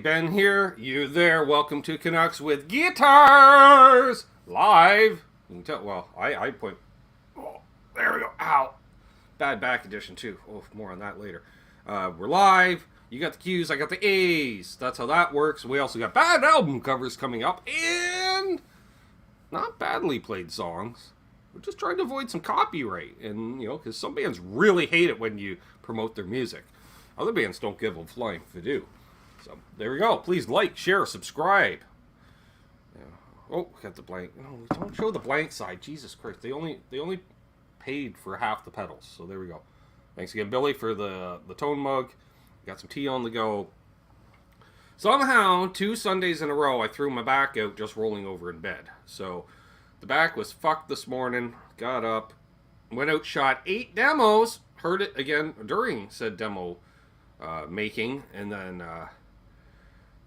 Ben here, you there. Welcome to Canucks with Guitars live. You can tell. Well, I point. Oh, there we go. Ow, bad back edition too. Oh, more on that later. We're live. You got the Q's, I got the A's. That's how that works. We also got bad album covers coming up and not badly played songs. We're just trying to avoid some copyright, and because some bands really hate it when you promote their music. Other bands don't give a flying fidoo. So there we go. Please like, share, subscribe. Yeah. Oh, got the blank. No, don't show the blank side. Jesus Christ, they only paid for half the pedals. So there we go. Thanks again, Billy, for the tone mug. Got some tea on the go. Somehow, 2 Sundays in a row, I threw my back out just rolling over in bed. So the back was fucked this morning. Got up, went out, shot 8 demos. Heard it again during said demo making, and then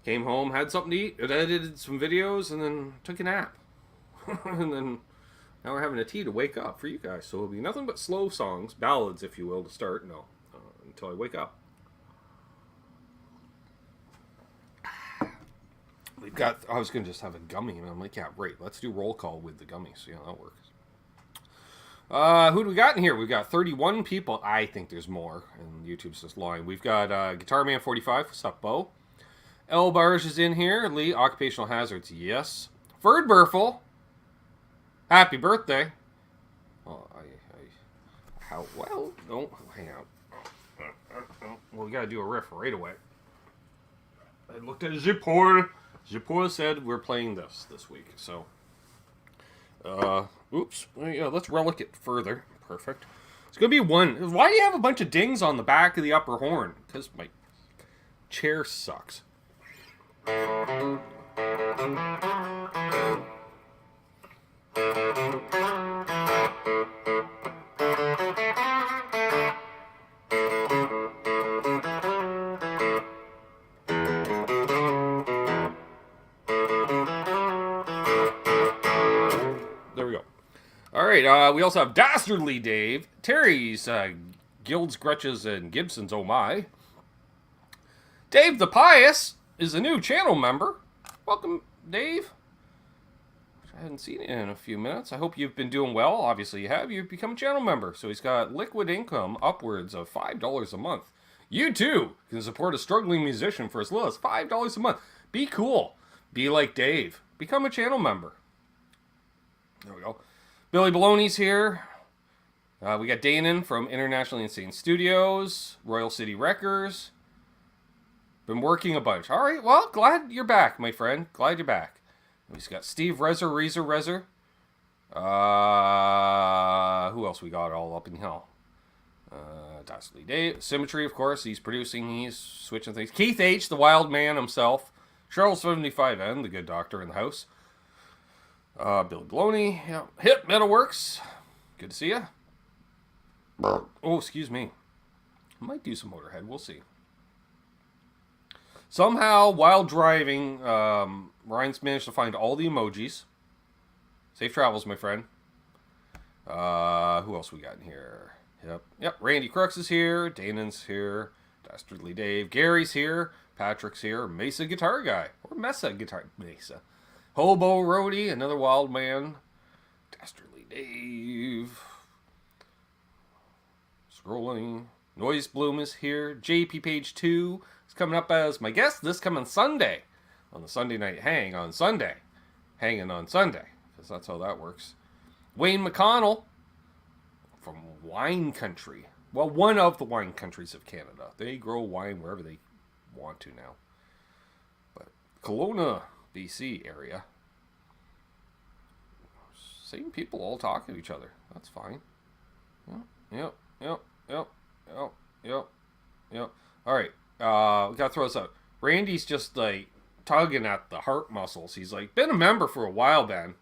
came home, had something to eat, edited some videos, and then took a nap. And then now we're having a tea to wake up for you guys. So it'll be nothing but slow songs, ballads, if you will, to start. No, until I wake up. We've got. I was gonna just have a gummy, and I'm like, yeah, right. Let's do roll call with the gummy. So yeah, that works. Who do we got in here? We've got 31 people. I think there's more, and YouTube's just lying. We've got Guitar Man 45. What's up, Bo? L Barge is in here. Lee, Occupational Hazards, yes. Ferd Burfel, happy birthday. Oh, how well? Don't hang out. Well, we gotta do a riff right away. I looked at Japor. Japor said we're playing this week, so. Oops. Yeah, let's relic it further. Perfect. It's gonna be one. Why do you have a bunch of dings on the back of the upper horn? Because my chair sucks. There we go. All right, we also have Dastardly Dave, Terry's Guilds, Gretches, and Gibson's Oh My. Dave the Pious is a new channel member. Welcome, Dave. I hadn't seen it in a few minutes. I hope you've been doing well. Obviously you have. You've become a channel member. So he's got liquid income upwards of $5 a month. You too can support a struggling musician for as little as $5 a month. Be cool. Be like Dave. Become a channel member. There we go. Billy Baloney's here. We got Danon from Internationally Insane Studios. Royal City Wreckers. Been working a bunch. All right, well, glad you're back, my friend. Glad you're back. We've got Steve Rezer. Who else we got all up in hell? Dastardly Dave. Symmetry, of course. He's producing. He's switching things. Keith H., the wild man himself. Charles75N, the good doctor in the house. Billy Baloney. Yeah. Hip Metalworks. Good to see you. Oh, excuse me. I might do some Motorhead. We'll see. Somehow, while driving, Ryan's managed to find all the emojis. Safe travels, my friend. Who else we got in here? Yep. Randy Crooks is here. Danon's here. Dastardly Dave. Gary's here. Patrick's here. Mesa Guitar Guy. Or Mesa Guitar. Mesa. Hobo Roadie. Another wild man. Dastardly Dave. Scrolling. Noise Bloom is here. JP Page 2 is coming up as my guest this coming Sunday. On the Sunday night hang on Sunday. Hanging on Sunday. Because that's how that works. Wayne McConnell from Wine Country. Well, one of the wine countries of Canada. They grow wine wherever they want to now. But Kelowna, BC area. Same people all talking to each other. That's fine. Yep. All right. We gotta throw this out. Randy's just like tugging at the heart muscles. He's like, been a member for a while, Ben.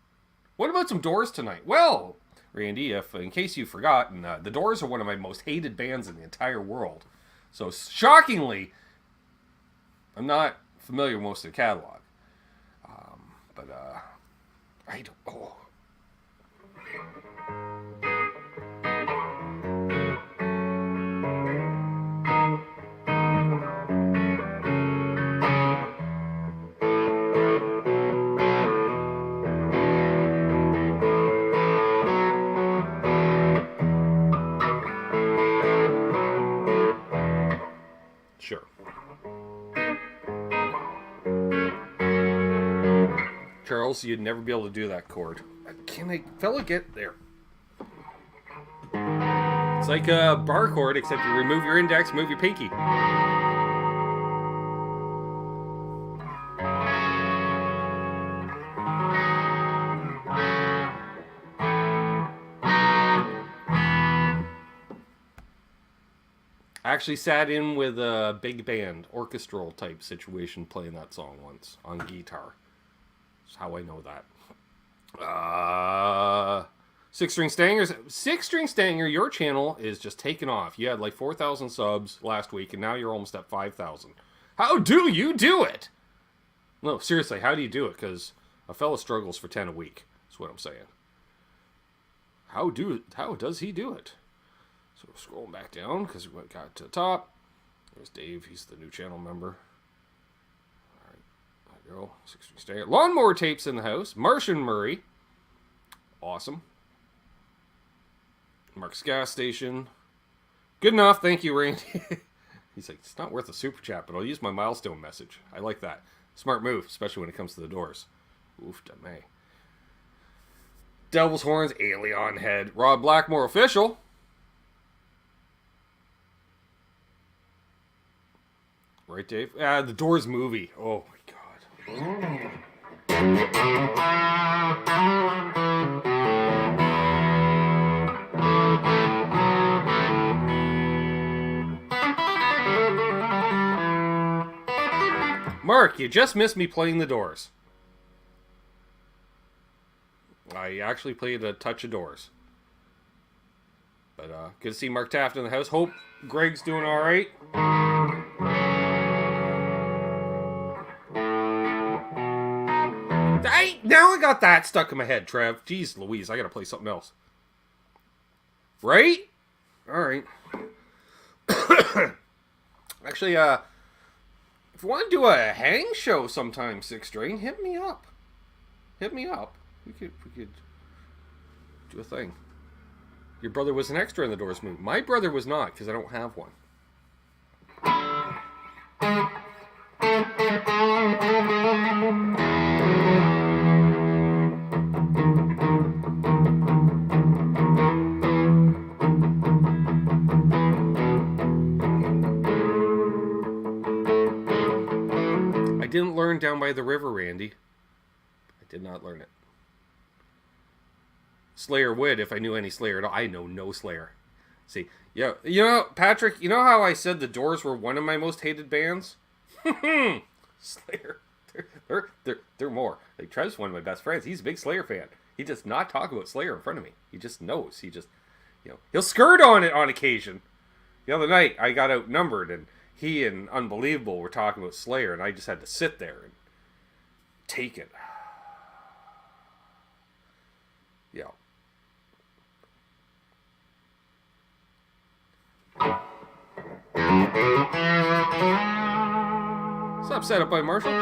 What about some Doors tonight? Well, Randy, if in case you've forgotten, the Doors are one of my most hated bands in the entire world. So shockingly, I'm not familiar with most of the catalog. But I don't. Oh. Charles, you'd never be able to do that chord. Can a fella get there? It's like a bar chord, except you remove your index, move your pinky. I actually sat in with a big band, orchestral type situation playing that song once on guitar. That's how I know that. Six-string Stangers. Six-string Stanger, your channel is just taking off. You had like 4,000 subs last week, and now you're almost at 5,000. How do you do it? No, seriously, how do you do it? Because a fella struggles for 10 a week. That's what I'm saying. How does he do it? So we're scrolling back down because we got to the top. There's Dave. He's the new channel member. All right, there you go. Six-string Stanger. Lawnmower Tapes in the house. Martian Murray. Awesome. Mark's Gas Station. Good enough. Thank you, Randy. He's like, it's not worth a super chat, but I'll use my milestone message. I like that. Smart move, especially when it comes to the doors. Oof, da may. Devil's Horns. Alien Head. Rob Blackmore Official. Right, Dave? The Doors movie. Oh, my God. Mark, you just missed me playing The Doors. I actually played a touch of Doors. But, good to see Mark Taft in the house. Hope Greg's doing all right. Now I got that stuck in my head, Trev. Jeez Louise, I gotta play something else. Right? Alright. Actually, if you want to do a hang show sometime, Six String, hit me up. Hit me up. We could do a thing. Your brother was an extra in the Doors movie. My brother was not, because I don't have one. I didn't learn Down by the River, Randy. I did not learn it. Slayer would if I knew any Slayer at all. I know no Slayer. See, yeah, you know, Patrick, you know how I said the Doors were one of my most hated bands? Slayer. They're more. Like, Trev's one of my best friends. He's a big Slayer fan. He does not talk about Slayer in front of me. He just knows. He just, you know, he'll skirt on it on occasion. The other night, I got outnumbered, and he and Unbelievable were talking about Slayer, and I just had to sit there and take it. Yeah. What's up, set up by Marshall?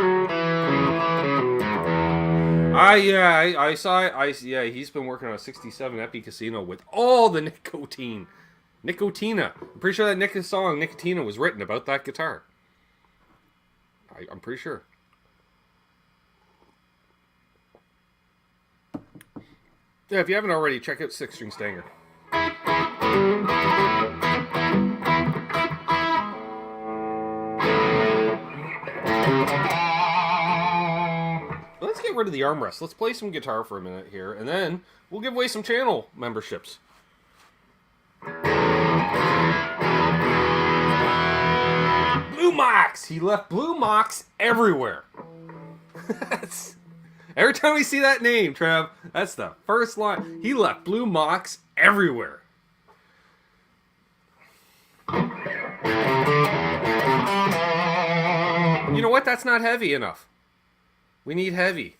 I saw it. Yeah, he's been working on a 67 Epi Casino with all the nicotine. Nicotina. I'm pretty sure that song, Nicotina, was written about that guitar. I'm pretty sure. Yeah, if you haven't already, check out Six-String Stanger. Let's get rid of the armrest. Let's play some guitar for a minute here, and then we'll give away some channel memberships. Blue Mox! He left Blue Mox everywhere. Every time we see that name, Trev, that's the first line. He left Blue Mox everywhere. You know what? That's not heavy enough. We need heavy.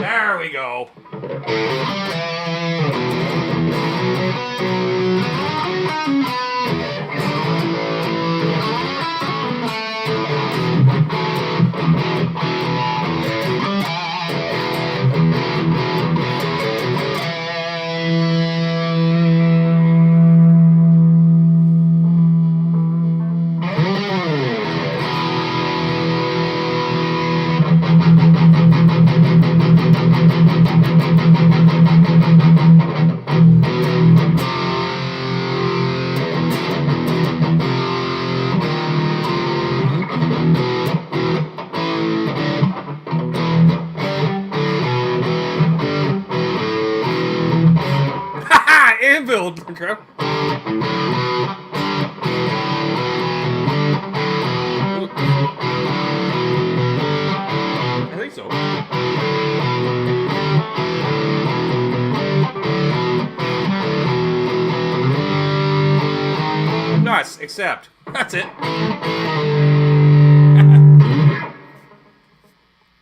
There we go. Anvil, crap. I think so. Nice, accept. That's it.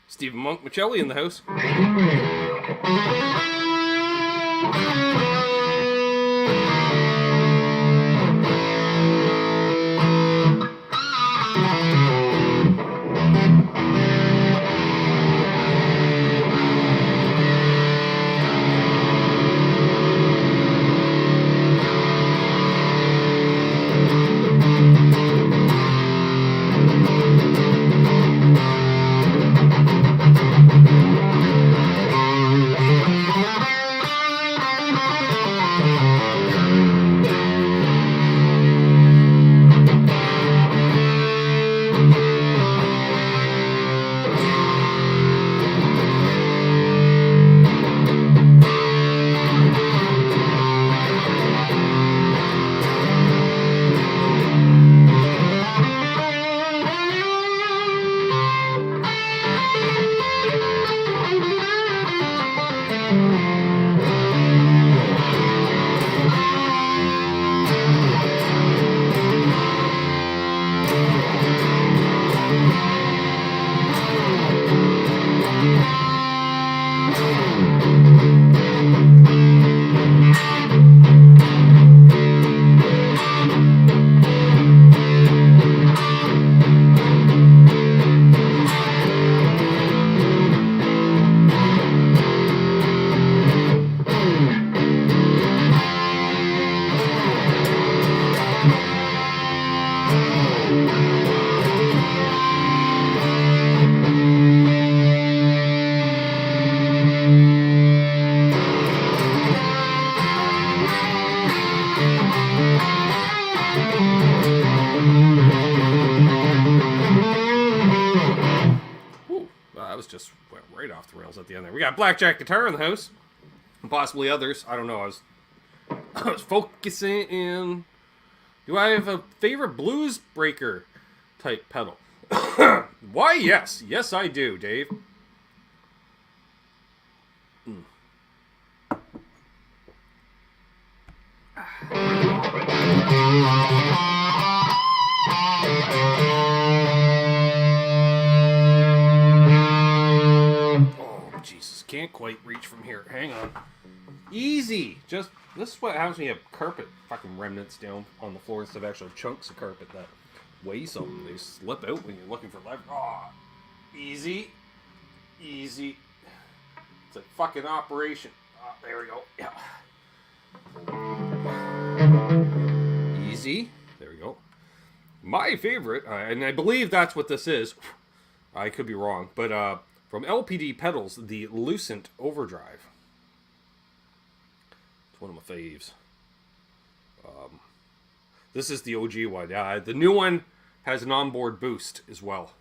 Stephen Monk Michelli in the house. Just went right off the rails at the end there. We got Blackjack Guitar in the house, and possibly others. I don't know. I was focusing in. Do I have a favorite blues breaker type pedal? Why, yes. Yes, I do, Dave. Can't quite reach from here. Hang on. Easy. Just, this is what happens when you have carpet fucking remnants down on the floor instead of actual chunks of carpet that weigh something. They slip out when you're looking for leverage. Oh, easy. Easy. It's a fucking operation. Oh, there we go. Yeah. Easy. There we go. My favorite, and I believe that's what this is. I could be wrong, but from LPD Pedals, the Lucent Overdrive. It's one of my faves. This is the OG one. The new one has an onboard boost as well.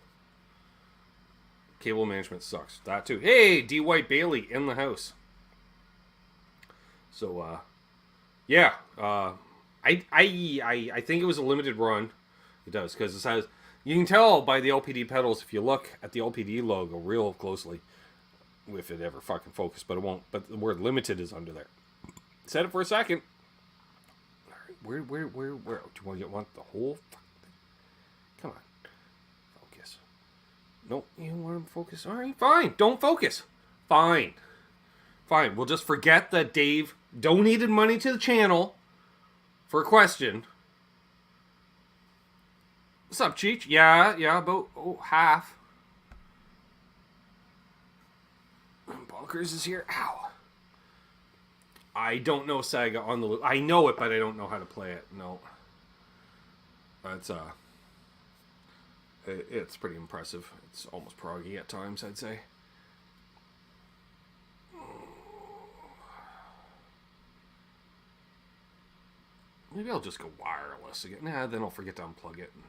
Cable management sucks. That too. Hey, D. White Bailey in the house. So, yeah. I think it was a limited run. It does, because it says... You can tell by the LPD pedals if you look at the LPD logo real closely, if it ever fucking focus, but it won't. But the word limited is under there. Set it for a second. Where? Do you want the whole fucking thing? Come on. Focus. No, you don't want to focus. All right, fine. Don't focus. Fine. Fine. We'll just forget that Dave donated money to the channel for a question. What's up, Cheech? Yeah, about half. Bonkers is here. Ow. I don't know Saga on the loop. I know it, but I don't know how to play it. No. It's it's pretty impressive. It's almost proggy at times, I'd say. Maybe I'll just go wireless again. Nah, then I'll forget to unplug it and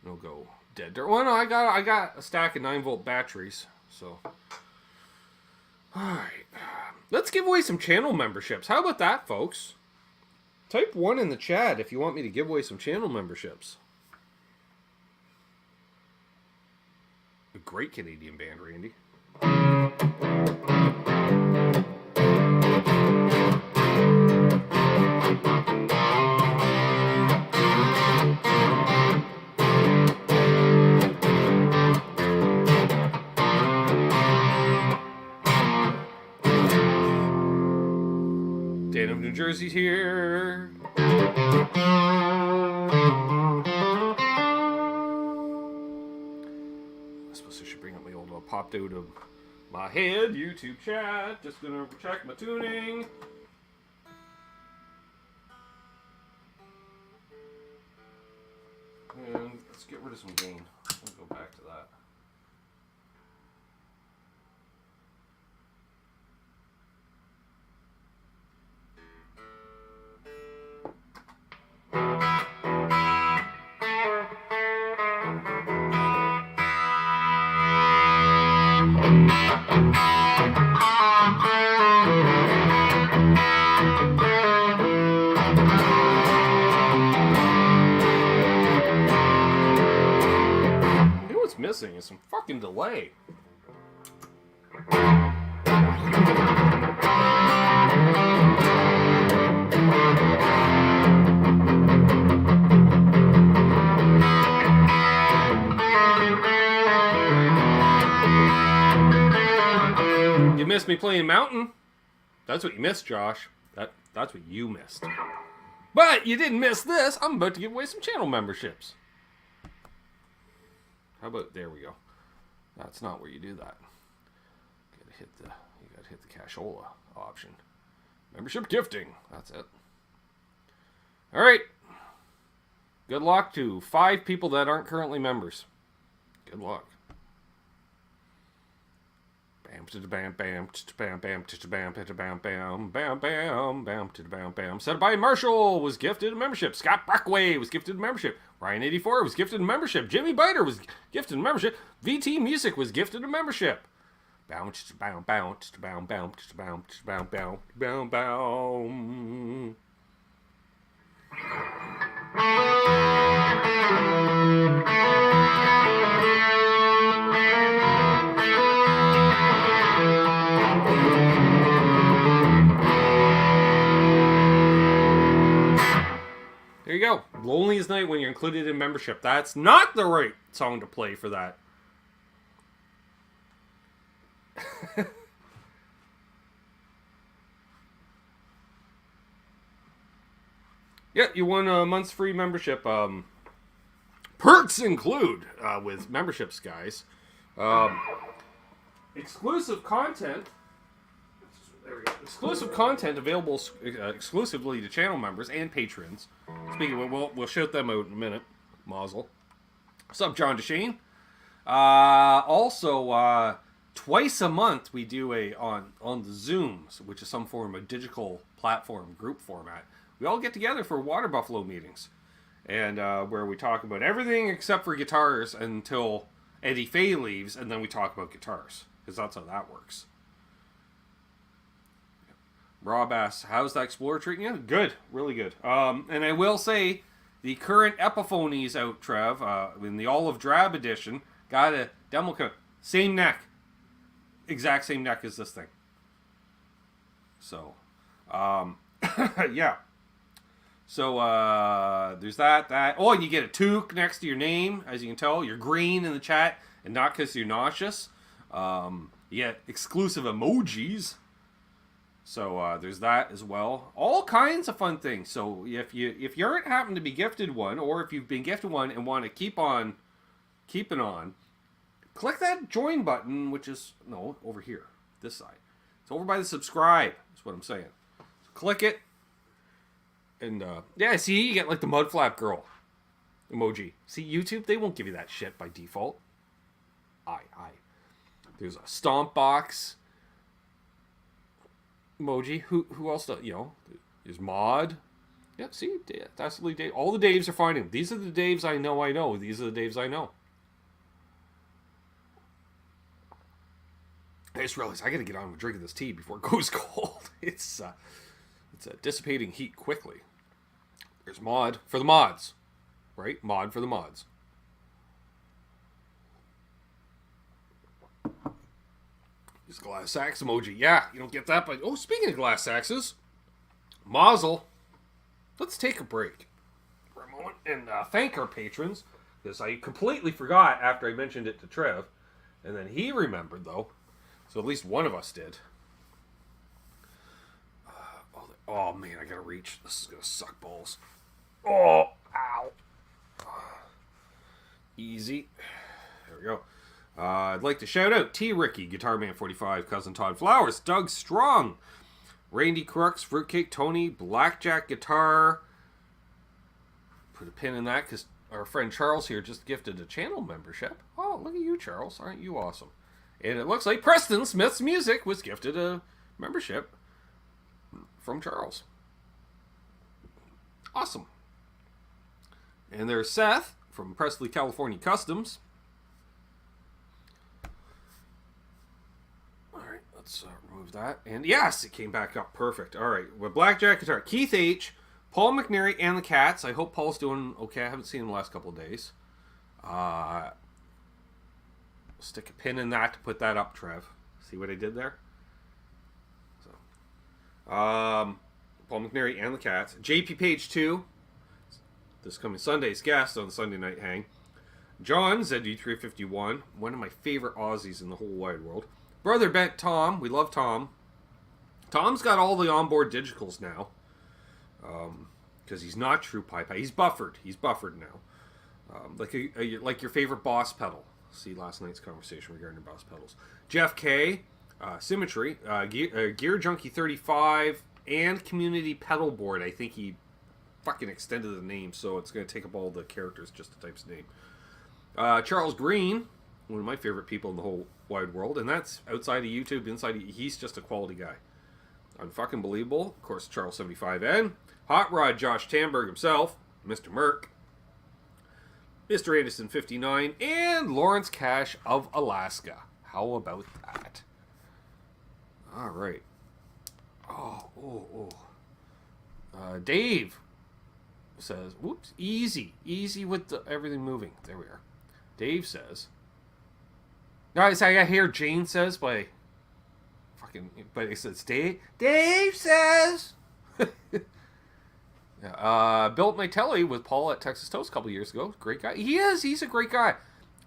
it'll go dead. Well, no, I got a stack of 9-volt batteries, so. Alright. Let's give away some channel memberships. How about that, folks? Type 1 in the chat if you want me to give away some channel memberships. A great Canadian band, Randy. Dan of New Jersey's here. I suppose I should bring up my old popped out of my head YouTube chat. Just gonna check my tuning. And let's get rid of some gain. We'll go back to that. Missing is some fucking delay. You missed me playing Mountain. That's what you missed, Josh. That's what you missed. But you didn't miss this. I'm about to give away some channel memberships. How about, there we go. That's not where you do that. You gotta hit the cashola option. Membership gifting. That's it. Alright. Good luck to 5 people that aren't currently members. Good luck. Bam to bam bam to bam bam to bam to bam bam bam bam bam to bam bam. Set by Marshall was gifted a membership. Scott Brockway was gifted a membership. Ryan84 was gifted a membership. Jimmy Biter was gifted a membership. VT Music was gifted a membership. Bounce to bounce bounce to bounce bounce to bounce to bounce bounce bounce bounce. There you go. Loneliest Night when you're included in membership. That's not the right song to play for that. Yeah, you won a month's free membership. Perks include, with memberships, guys, exclusive content. There we go. Exclusive content available exclusively to channel members and patrons. Speaking of, we'll shout them out in a minute. Mazel. What's up, John DeShane? Also, twice a month we do on the Zooms, which is some form of digital platform group format. We all get together for Water Buffalo meetings, and where we talk about everything except for guitars until Eddie Fay leaves, and then we talk about guitars, because that's how that works. Rob asks, how's the Explorer treating you? Good, really good. And I will say, the current Epiphony's out, Trev, in the Olive Drab edition, got a demo code. Same neck. Exact same neck as this thing. So, yeah. So, there's that. Oh, and you get a toque next to your name, as you can tell. You're green in the chat, and not because you're nauseous. You You get exclusive emojis. So there's that as well. All kinds of fun things. So if you aren't happen to be gifted one, or if you've been gifted one and want to keep on keeping on, click that join button, which is over here, this side. It's over by the subscribe. That's what I'm saying. So click it, and yeah, see, you get like the mud flap girl emoji. See, YouTube, they won't give you that shit by default. There's a stomp box emoji. Who else does, there's Mod. Yeah, see, that's the Dave. All the Daves are finding. These are the Daves I know. These are the Daves I know. I just realized I gotta get on with drinking this tea before it goes cold. It's dissipating heat quickly. There's Mod for the mods. Right? Mod for the mods. There's glass sax emoji. Yeah, you don't get that, but speaking of glass saxes, Mazel. Let's take a break for a moment and thank our patrons, because I completely forgot after I mentioned it to Trev, and then he remembered though, so at least one of us did. Oh man, I gotta reach. This is gonna suck balls. Oh, ow. Easy. There we go. I'd like to shout out T. Ricky, Guitar Man 45, Cousin Todd Flowers, Doug Strong, Randy Crooks, Fruitcake Tony, Blackjack Guitar. Put a pin in that because our friend Charles here just gifted a channel membership. Oh, look at you, Charles. Aren't you awesome? And it looks like Preston Smith's Music was gifted a membership from Charles. Awesome. And there's Seth from Presley, California Customs. Alright, let's remove that. And yes, it came back up. Perfect. Alright, with Blackjack Guitar. Keith H., Paul McNary, and the Cats. I hope Paul's doing okay. I haven't seen him the last couple of days. Stick a pin in that to put that up, Trev. See what I did there? So, Paul McNary and the Cats. JP Page 2. This coming Sunday's guest on the Sunday Night Hang. John, ZD351. One of my favorite Aussies in the whole wide world. Brother Bent Tom. We love Tom. Tom's got all the onboard digitals now. Because he's not true pipe. He's buffered. He's buffered now. Like your favorite Boss pedal. See last night's conversation regarding Boss pedals. Jeff K. Symmetry. Gear Junkie 35. And Community Pedal Board. I think he fucking extended the name, so it's going to take up all the characters just to type his name. Charles Green. One of my favorite people in the whole wide world. And that's outside of YouTube. He's just a quality guy. Unfucking believable. Of course, Charles 75N. Hot Rod Josh Tamberg himself. Mr. Merck. Mr. Anderson 59. And Lawrence Cash of Alaska. How about that? Alright. Dave says, whoops, easy with everything moving. There we are. Dave says, guys, I hear Jane says, but it says Dave says. Built my telly with Paul at Texas Toast a couple years ago. Great guy. He's a great guy.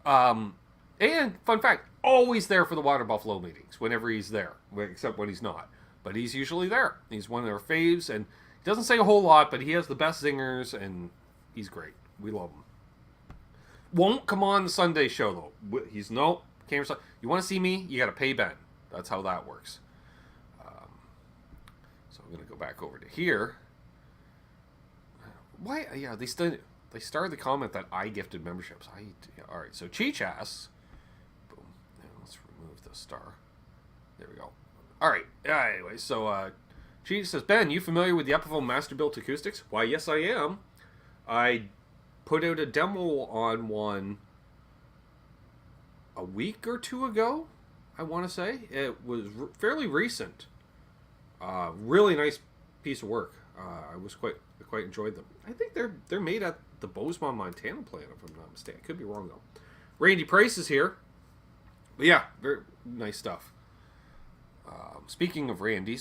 And fun fact, always there for the Water Buffalo meetings whenever he's there, except when he's not. But he's usually there. He's one of their faves, and he doesn't say a whole lot, but he has the best zingers, and he's great. We love him. Won't come on the Sunday show, though. He's no camera. You want to see me? You got to pay Ben. That's how that works. So I'm going to go back over to here. Why? Yeah, they started the comment that I gifted memberships. All right. So Cheech asks. Boom. Now let's remove the star. There we go. All right. Anyway, so Cheech says, Ben, you familiar with the Epiphone Masterbuilt Acoustics? Why, yes, I am. I put out a demo on one a week or two ago, I want to say. It was fairly recent. Really nice piece of work. I was quite enjoyed them. I think they're made at the Bozeman, Montana plant, if I'm not mistaken. I could be wrong though. Randy Price is here. But yeah, very nice stuff. Speaking of Randy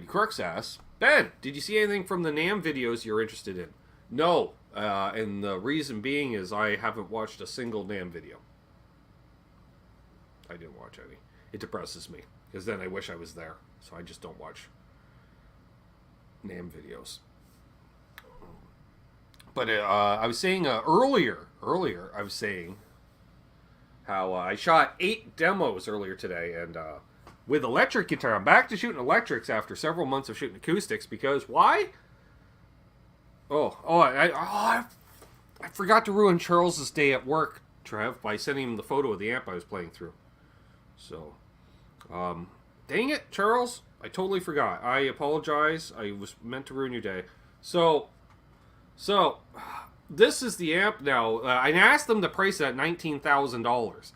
Crooks asks, Ben, did you see anything from the NAMM videos you're interested in? No, and the reason being is I haven't watched a single NAMM video. I didn't watch any. it depresses me. Because then I wish I was there. So I just don't watch NAMM videos. But I was saying earlier, I was saying how I shot 8 demos earlier today, and with electric guitar. I'm back to shooting electrics after several months of shooting acoustics, because why? I forgot to ruin Charles's day at work, Trev, by sending him the photo of the amp I was playing through. So, dang it, Charles. I totally forgot. I apologize. I was meant to ruin your day. So, this is the amp now. I asked them to price it at $19,000. What's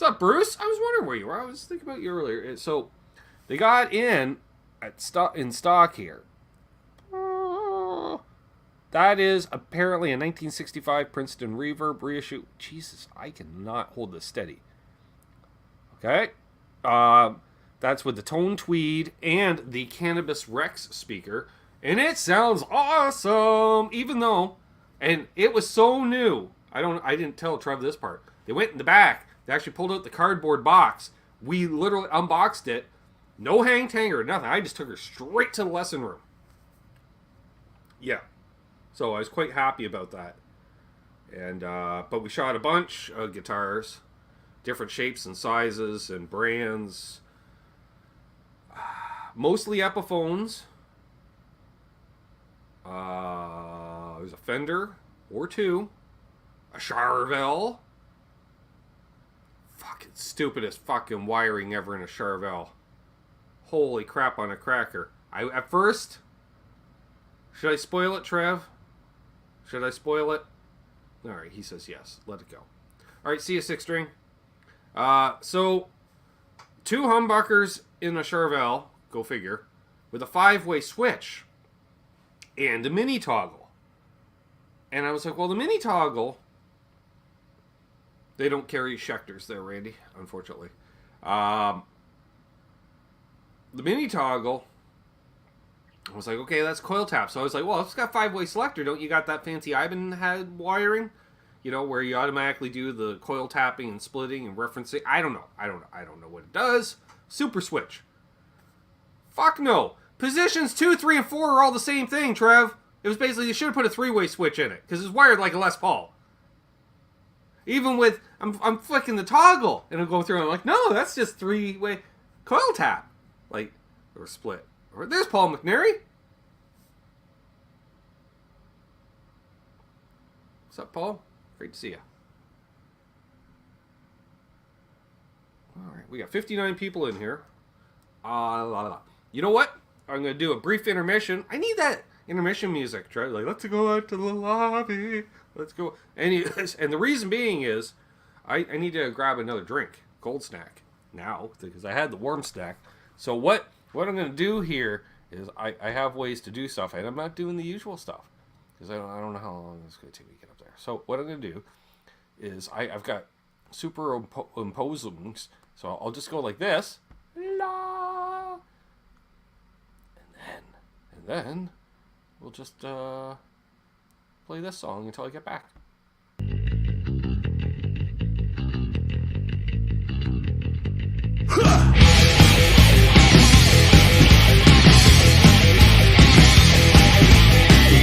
up, Bruce? I was wondering where you were. I was thinking about you earlier. So, they got in stock here. That is apparently a 1965 Princeton Reverb reissue. Jesus, I cannot hold this steady. Okay. That's with the tone tweed and the Cannabis Rex speaker. And it sounds awesome, even though, and it was so new. I didn't tell Trev this part. They went in the back. They actually pulled out the cardboard box. We literally unboxed it. No hang tang or nothing. I just took her straight to the lesson room. Yeah. So I was quite happy about that. And but we shot a bunch of guitars, different shapes and sizes and brands. Mostly Epiphones. There's a Fender or two, a Charvel. Fucking stupidest fucking wiring ever in a Charvel. Holy crap on a cracker. At first, should I spoil it, Trev? Should I spoil it? Alright, he says yes. Let it go. Alright, see you, 6-string. So, 2 humbuckers in a Charvel, go figure, with a 5-way switch and a mini toggle. And I was like, well, the mini toggle, they don't carry Schecters there, Randy, unfortunately. The mini toggle, I was like, okay, that's coil tap. So I was like, well, if it's got 5-way selector, don't you got that fancy Ivan-head wiring? You know, where you automatically do the coil tapping and splitting and referencing. I don't know what it does. Super switch. Fuck no. Positions 2, 3, and 4 are all the same thing, Trev. It was basically, you should have put a 3-way switch in it, because it's wired like a Les Paul. Even with, I'm flicking the toggle, and I'm going through, and I'm like, no, that's just 3-way coil tap. Like, or split. Or there's Paul McNary. What's up, Paul? Great to see you. Alright, we got 59 people in here. You know what? I'm going to do a brief intermission. I need that intermission music. Try like, let's go out to the lobby. Let's go. And the reason being is, I need to grab another drink. Cold snack. Now, because I had the warm snack. So what I'm going to do here is, I have ways to do stuff, and I'm not doing the usual stuff. Because I don't know how long it's going to take me to get up there. So what I'm going to do is, I've got superimposings. So I'll just go like this. La. And then we'll just play this song until I get back.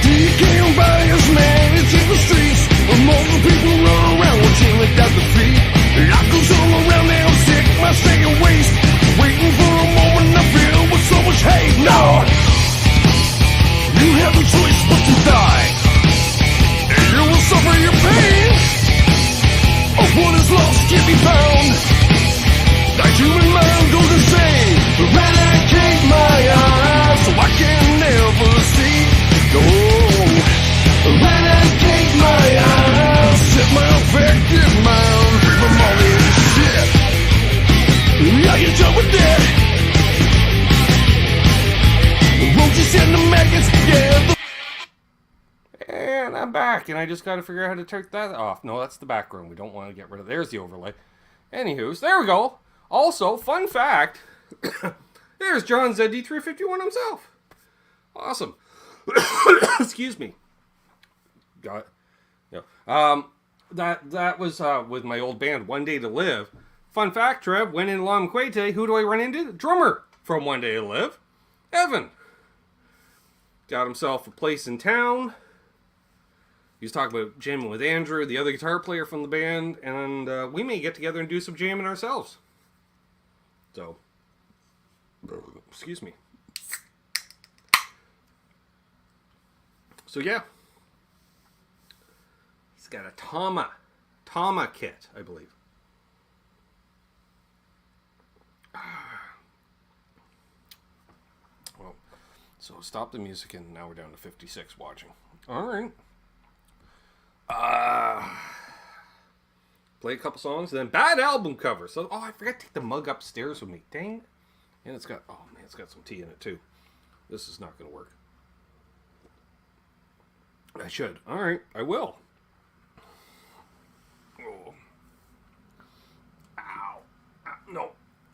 DK bangers, man, it's in the streets. Most of the people run around watching it at the feet. Life goes all around and I'm sick, my second waste. Waiting for a moment I feel with so much hate. No! You have a choice but to die. And you will suffer your pain. Of what is lost can't be found. The human mind goes insane. Eradicate my eyes so I can never see. No. Eradicate my eyes. Set my affected mind free from all this shit. Are you done with that? Won't you send the maggots together? And I'm back, and I just got to figure out how to turn that off. No, that's the background. We don't want to get rid of. There's the overlay. Anywho, there we go. Also, fun fact, there's John ZD351 himself. Awesome. Excuse me. Got it. Yeah. That was with my old band, One Day to Live. Fun fact, Trev, when in La Muerte, who do I run into? Drummer from One Day to Live, Evan. Got himself a place in town. He was talking about jamming with Andrew, the other guitar player from the band, and we may get together and do some jamming ourselves. So, excuse me. So yeah, he's got a Tama kit, I believe. Well, so stop the music, and now we're down to 56 watching. All right. Play a couple songs, then bad album cover. So, I forgot to take the mug upstairs with me. Dang. And it's got some tea in it too. This is not going to work. I should. All right, I will. Oh. Ow. No.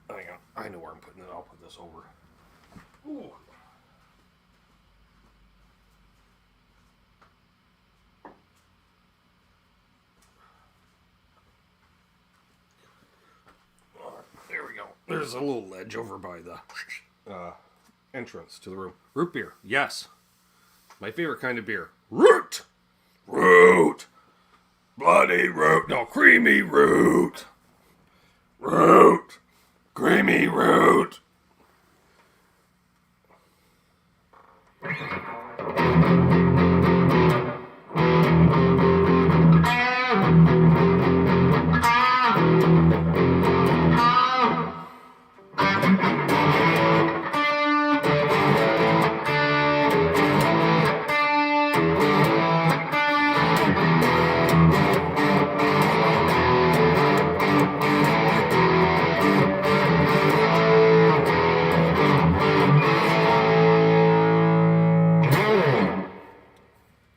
Hang on. I know where I'm putting it. I'll put this over. Ooh. There we go. There's a little ledge over by the entrance to the room. Root beer. Yes. My favorite kind of beer. Root! Root! Bloody root! No, creamy root! Root! Creamy root!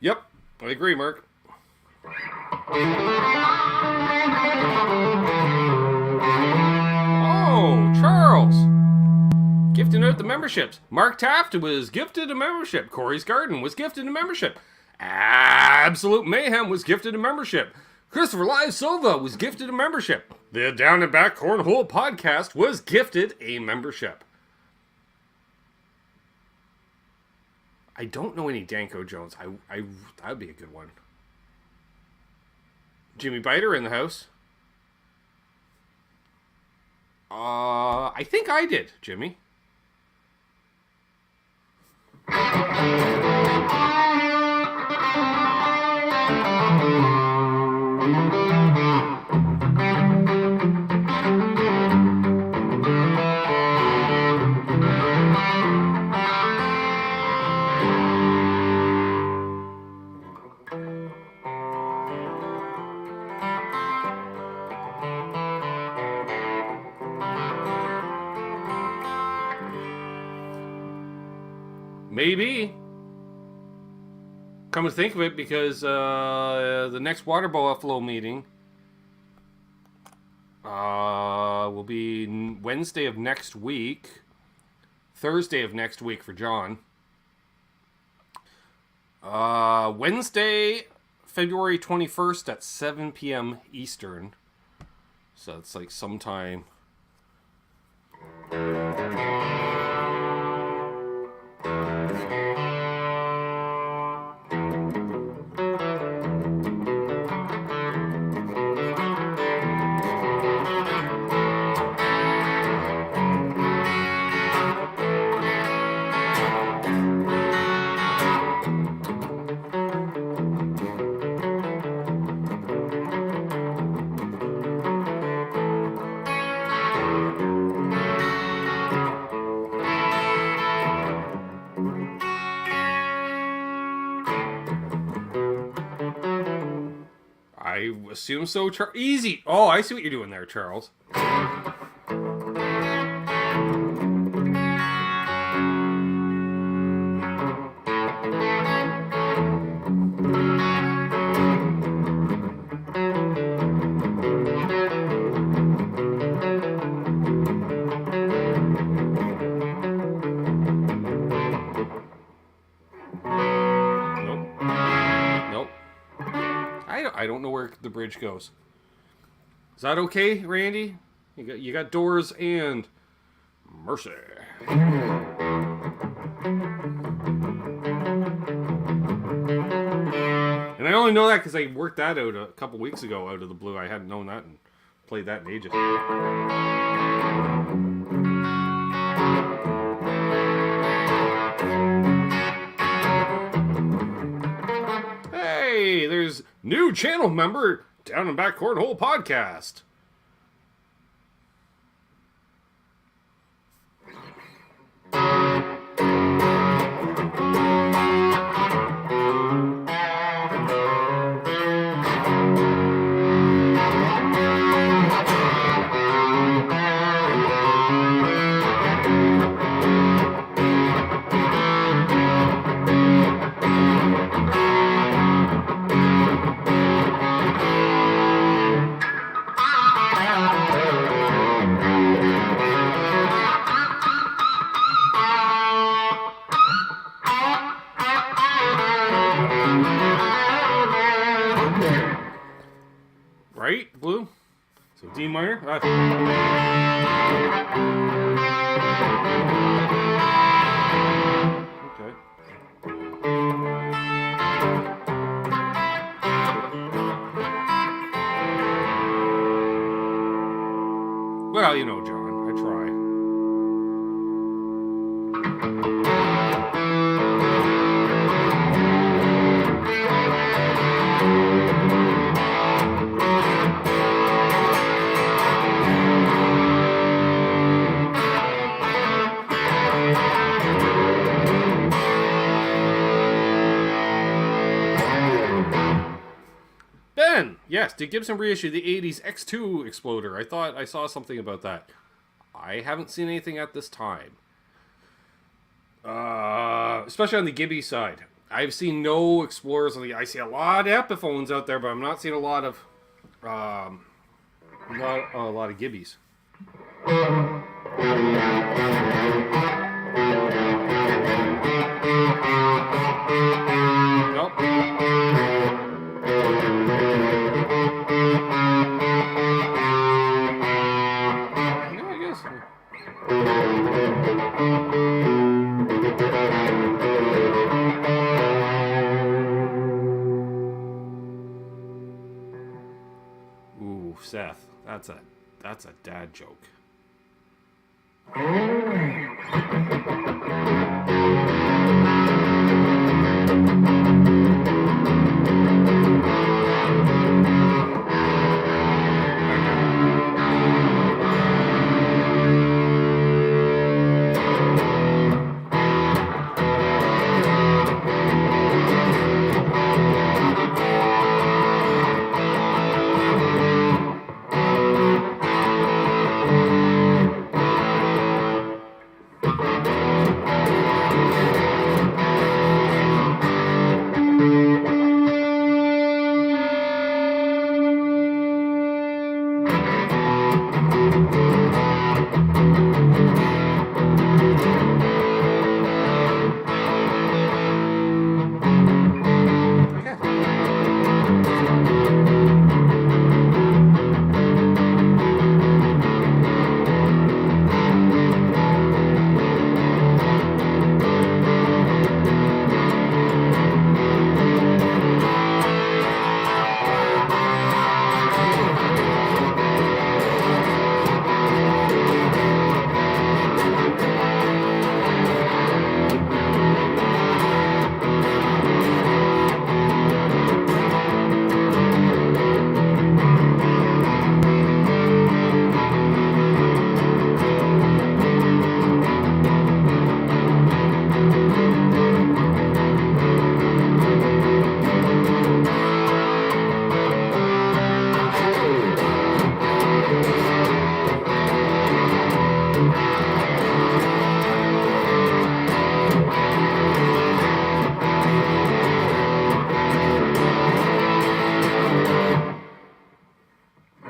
Yep, I agree, Mark. Oh, Charles! Gifting out the memberships. Mark Taft was gifted a membership. Corey's Garden was gifted a membership. Absolute Mayhem was gifted a membership. Christopher Live Silva was gifted a membership. The Down and Back Cornhole Podcast was gifted a membership. I don't know any Danko Jones. That would be a good one. Jimmy Biter in the house. I think I did, Jimmy. Maybe. Come to think of it, because the next Water Buffalo meeting will be Wednesday of next week, Thursday of next week for John. Wednesday, February 21st at 7 p.m. Eastern. So it's like sometime. I assume so. Easy. Oh, I see what you're doing there, Charles. I don't know where the bridge goes. Is that okay, Randy? You got Doors and Mercy. And I only know that because I worked that out a couple weeks ago out of the blue. I hadn't known that and played that in ages. Hey, there's new channel member Down and Back Cornhole Podcast. Right, Blue? So D minor. Okay. Well, you know, John, I try. Ben, yes, did Gibson reissue the 80s X2 Exploder? I thought I saw something about that. I haven't seen anything at this time. Especially on the Gibby side. I've seen no Explorers. I see a lot of Epiphones out there, but I'm not seeing a lot of Gibbies. Nope. Yeah, I guess. Ooh, Seth, that's a dad joke.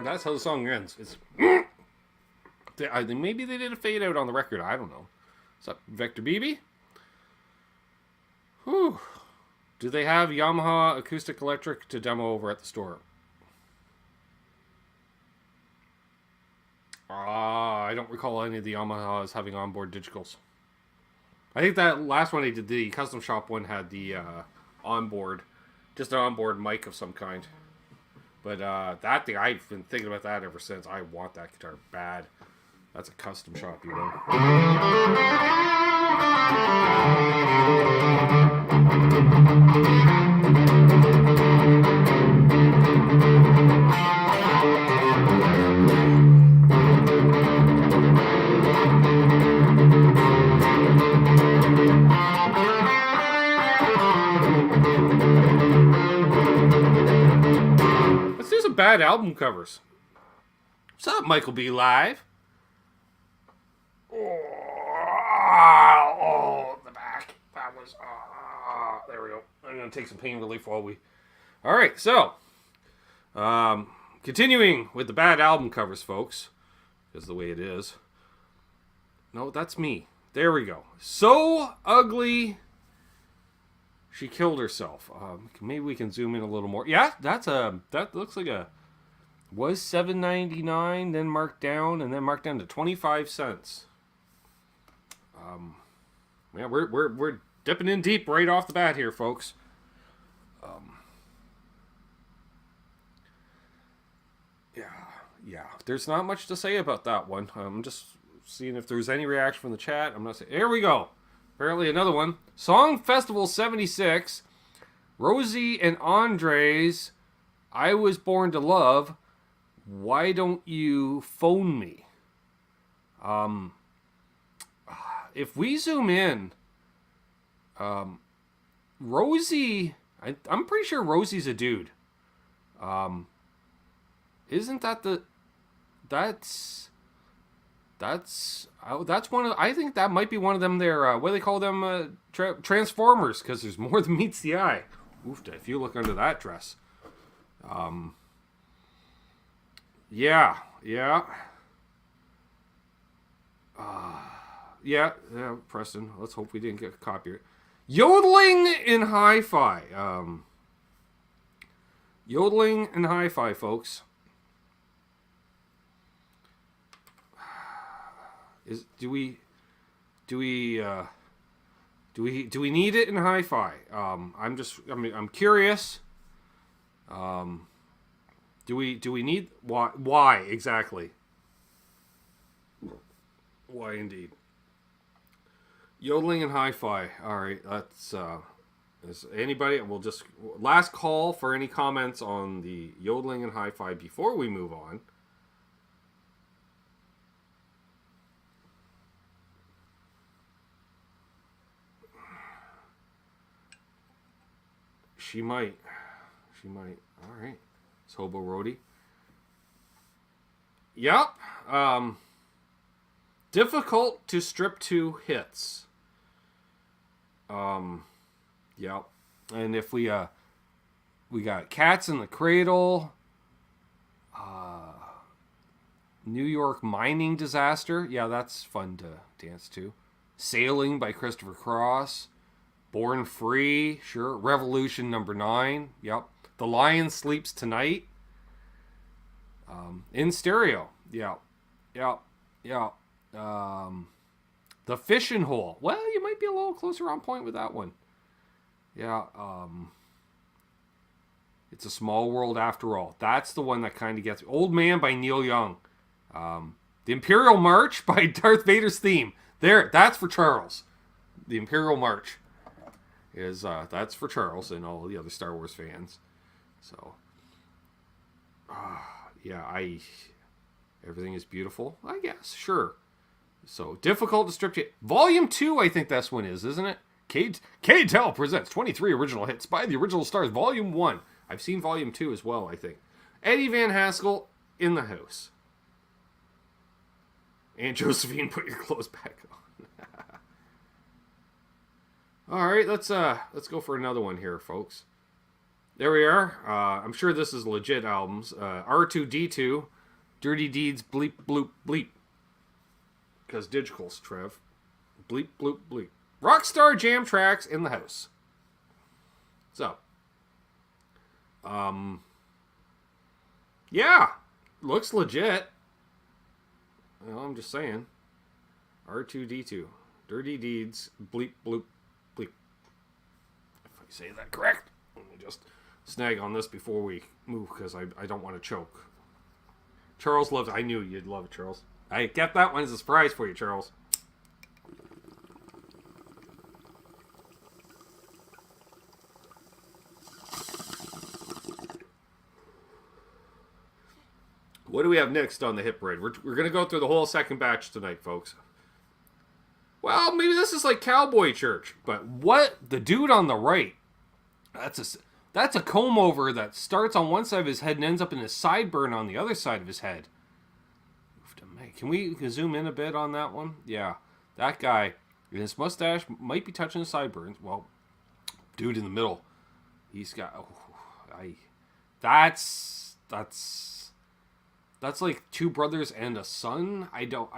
That's how the song ends. It's maybe they did a fade out on the record. I don't know. What's up, Vector BB? Whew. Do they have Yamaha acoustic electric to demo over at the store? I don't recall any of the Yamahas having onboard digitals. I think that last one they did, the custom shop one, had the onboard, just an onboard mic of some kind. But that thing, I've been thinking about that ever since. I want that guitar bad. That's a custom shop, you know. Let's do some bad album covers. What's up, Michael B. Live? Oh, the back. That was... there we go. I'm going to take some pain relief while we... Alright, so... continuing with the bad album covers, folks. Because the way it is. No, that's me. There we go. So ugly... She killed herself. Maybe we can zoom in a little more. Yeah, that looks like a... Was $7.99, then marked down, and then marked down to 25 cents. Yeah, we're dipping in deep right off the bat here, folks. Yeah. There's not much to say about that one. I'm just seeing if there's any reaction from the chat. I'm not saying. Here we go. Apparently another one. Song Festival 76. Rosie and Andres. I Was Born to Love. Why don't you phone me? If we zoom in, Rosie, I'm pretty sure Rosie's a dude. Isn't that that's one of, I think that might be one of them there, what do they call them, Transformers, because there's more than meets the eye. Oofta, if you look under that dress. Yeah. Yeah, Preston. Let's hope we didn't get copyright. Yodeling in Hi-Fi. Yodeling in Hi-Fi, folks. Do we need it in Hi-Fi? I'm curious. Do we need why exactly? Why indeed? Yodeling and Hi-Fi. All right, that's is anybody? We'll just last call for any comments on the Yodeling and Hi-Fi before we move on. She might. All right. It's Hobo Roadie. Yep. Difficult to strip to hits. Yep. And if we got Cats in the Cradle, New York Mining Disaster. Yeah, that's fun to dance to. Sailing by Christopher Cross. Born Free, sure. Revolution number 9. Yep. The Lion Sleeps Tonight. In stereo. Yep. The Fishing Hole. Well, you might be a little closer on point with that one. Yeah. It's a Small World After All. That's the one that kind of gets... Old Man by Neil Young. The Imperial March by Darth Vader's theme. There, that's for Charles. The Imperial March is that's for Charles and all the other Star Wars fans. So, yeah, everything is beautiful, I guess, sure. So, difficult to strip to... Volume 2, I think this one is, isn't it? K-Tel presents 23 original hits by the original stars, Volume 1. I've seen Volume 2 as well, I think. Eddie Van Haskell, In the House. Aunt Josephine, put your clothes back on. All right, let's go for another one here, folks. There we are. I'm sure this is legit albums. R2-D2, Dirty Deeds, Bleep Bloop Bleep. Because digitals, Trev. Bleep Bloop Bleep. Rockstar Jam Tracks, In the House. So, yeah, looks legit. You know, I'm just saying. R2D2. Dirty deeds. Bleep, bloop, bleep. If I say that correct. Let me just snag on this before we move, because I don't want to choke. Charles loves... I knew you'd love it, Charles. I kept that one as a surprise for you, Charles. What do we have next on the hit parade? We're going to go through the whole second batch tonight, folks. Well, maybe this is like Cowboy Church. But what? The dude on the right. That's a comb over that starts on one side of his head and ends up in a sideburn on the other side of his head. Can we zoom in a bit on that one? Yeah. That guy, his mustache might be touching the sideburns. Well, dude in the middle. He's got... That's like two brothers and a son. I don't.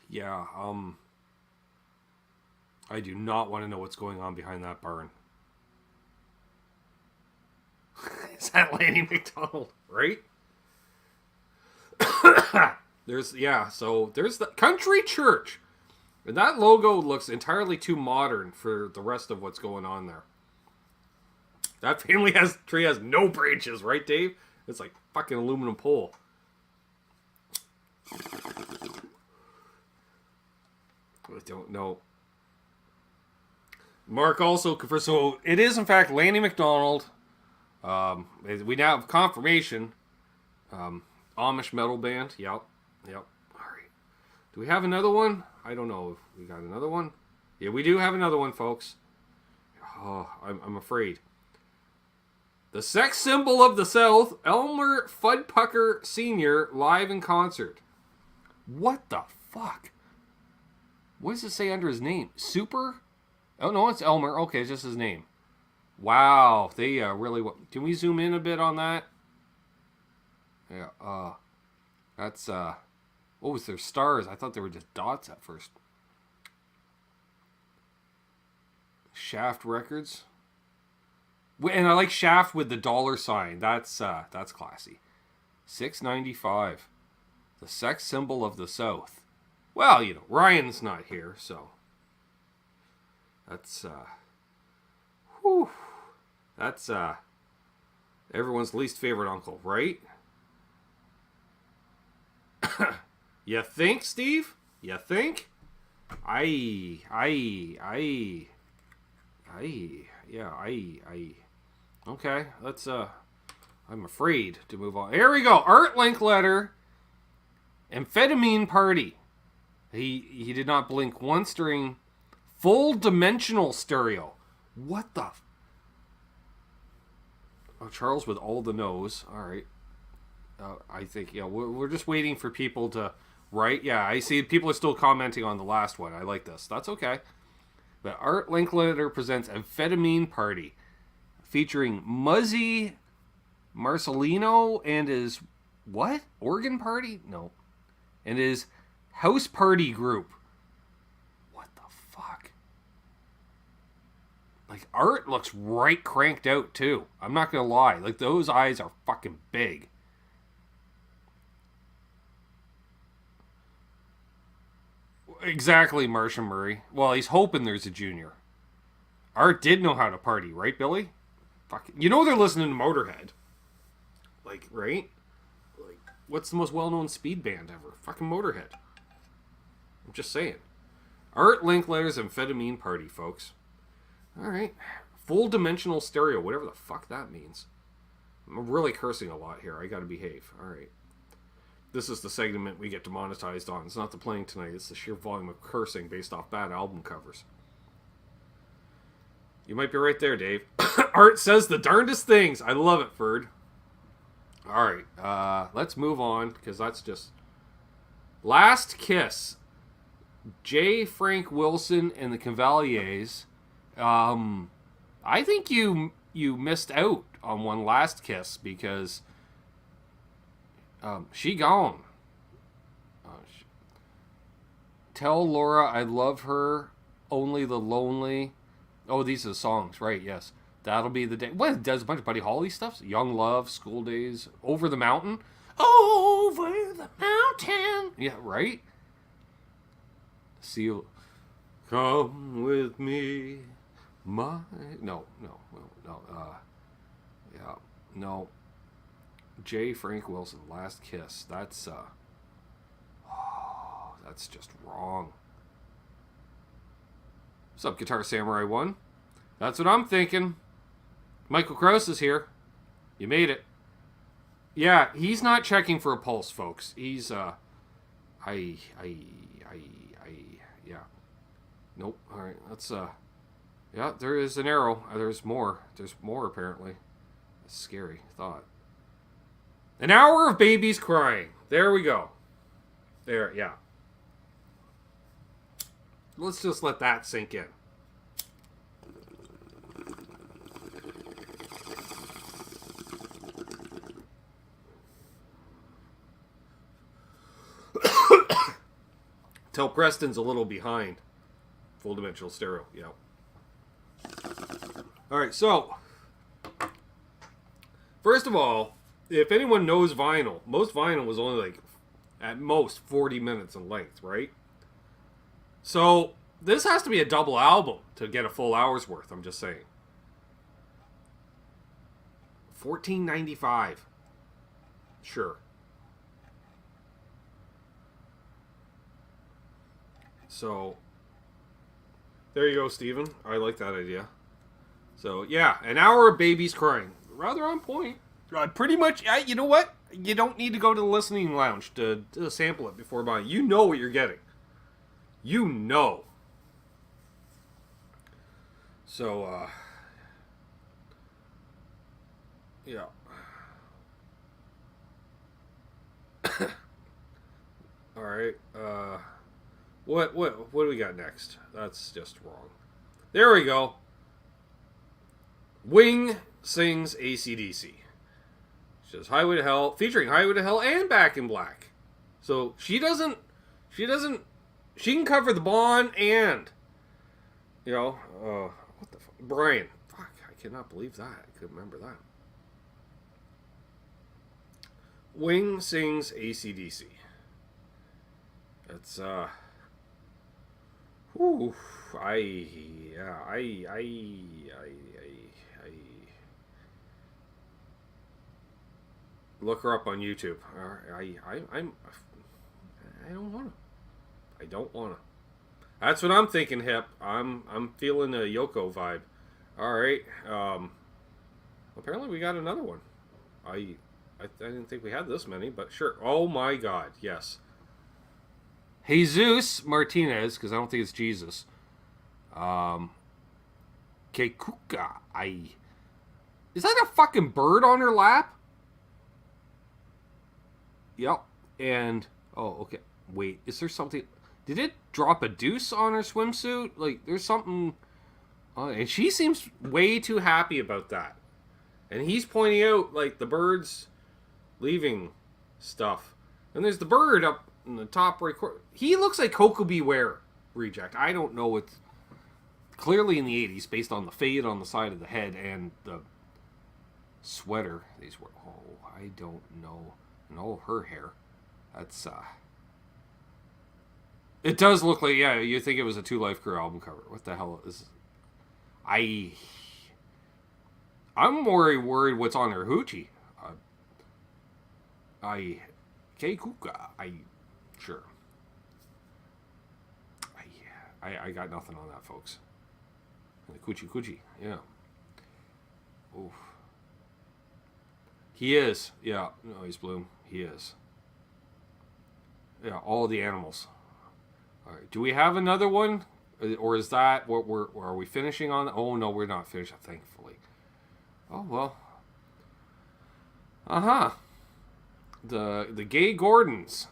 Yeah. I do not want to know what's going on behind that barn. Is that Lanny McDonald, right? There's the country church. And that logo looks entirely too modern for the rest of what's going on there. That tree has no branches, right, Dave? It's like fucking aluminum pole. I don't know. Mark also confirms, so it is in fact Lanny McDonald. We now have confirmation. Amish metal band. Yep. All right. Do we have another one? I don't know if we got another one. Yeah, we do have another one, folks. Oh, I'm afraid. The sex symbol of the South, Elmer Fuddpucker Sr. live in concert. What the fuck? What does it say under his name? Super? Oh, no, it's Elmer. Okay, it's just his name. Wow, they really... Can we zoom in a bit on that? Yeah, that's... What was their stars? I thought they were just dots at first. Shaft Records. And I like Shaft with the $sign. That's classy. $6.95. The sex symbol of the South. Well, you know, Ryan's not here, so that's that's everyone's least favorite uncle, right? You think, Steve? You think? I. Okay, let's, I'm afraid to move on. Here we go. Art Linkletter. Amphetamine Party. He did not blink once during full dimensional stereo. What the... Oh, Charles with all the no's. All right. I think, yeah, we're just waiting for people to write. Yeah, I see people are still commenting on the last one. I like this. That's okay. But Art Linkletter presents Amphetamine Party, featuring Muzzy Marcelino and his, what? Organ Party? No. And his house party group. What the fuck? Like, Art looks right cranked out, too. I'm not gonna lie. Like, those eyes are fucking big. Exactly, Marcia Murray. Well, he's hoping there's a junior. Art did know how to party, right, Billy? Fuck. You know they're listening to Motorhead. Like, right? Like, what's the most well-known speed band ever? Fucking Motorhead. I'm just saying. Art Linkletter's Amphetamine Party, folks. Alright. Full dimensional stereo, whatever the fuck that means. I'm really cursing a lot here. I gotta behave. Alright. This is the segment we get demonetized on. It's not the playing tonight. It's the sheer volume of cursing based off bad album covers. You might be right there, Dave. Art says the darndest things. I love it, Ferd. Alright. Let's move on, because that's just... Last Kiss. J. Frank Wilson and the Cavaliers. I think you missed out on one Last Kiss, because... she gone. Tell Laura I love her. Only the lonely. Oh, these are the songs, right? Yes. That'll be the day. What, it does a bunch of Buddy Holly stuff? Young Love, School Days, Over the Mountain. Over the mountain. Yeah, right? Seal. Come with me, my... No. Yeah, no. J. Frank Wilson, Last Kiss. That's just wrong. What's up, Guitar Samurai 1? That's what I'm thinking. Michael Krause is here. You made it. Yeah, he's not checking for a pulse, folks. He's, yeah. Nope. All right, let's, yeah, there is an arrow. There's more. There's more, apparently. That's a scary thought. An hour of babies crying. There we go. There, yeah. Let's just let that sink in. Tell Preston's a little behind. Full dimensional stereo, yeah. Alright, so first of all, if anyone knows vinyl, most vinyl was only like at most 40 minutes in length, right? So this has to be a double album to get a full hour's worth, I'm just saying. $14.95. Sure. So there you go, Steven. I like that idea. So, yeah, an hour of babies crying. Rather on point. Pretty much, you know what? You don't need to go to the listening lounge to sample it before buying. You know what you're getting. You know. So, yeah. All right. What do we got next? That's just wrong. There we go. Wing sings AC/DC. She does Highway to Hell, featuring Highway to Hell and Back in Black. So she can cover the Bond and, you know, what the fuck? Brian. Fuck, I cannot believe that. I couldn't remember that. Wing sings AC/DC. It's, ooh, look her up on YouTube. I don't wanna. I don't wanna. That's what I'm thinking, Hip. I'm feeling a Yoko vibe. All right. Apparently we got another one. I didn't think we had this many, but sure. Oh my God, yes. Jesus Martinez, because I don't think it's Jesus. Kekuka. Is that a fucking bird on her lap? Yep. And, oh, okay. Wait, is there something... Did it drop a deuce on her swimsuit? Like, there's something... and she seems way too happy about that. And he's pointing out, like, the bird's leaving stuff. And there's the bird up in the top right corner. He looks like Coco Beware reject. I don't know. It's clearly in the 80s, based on the fade on the side of the head and the sweater. These were... Oh, I don't know. And all her hair. That's, It does look like, yeah, you think it was a Two Life Crew album cover. What the hell is... I'm more worried what's on her hoochie. Keikuka. Sure. I got nothing on that, folks. Coochie, yeah. Oof. He is, yeah. No, he's Bloom. He is. Yeah, all the animals. All right. Do we have another one? Or is that what are we finishing on? Oh, no, we're not finished, thankfully. Oh, well. Uh-huh. The Gay Gordons.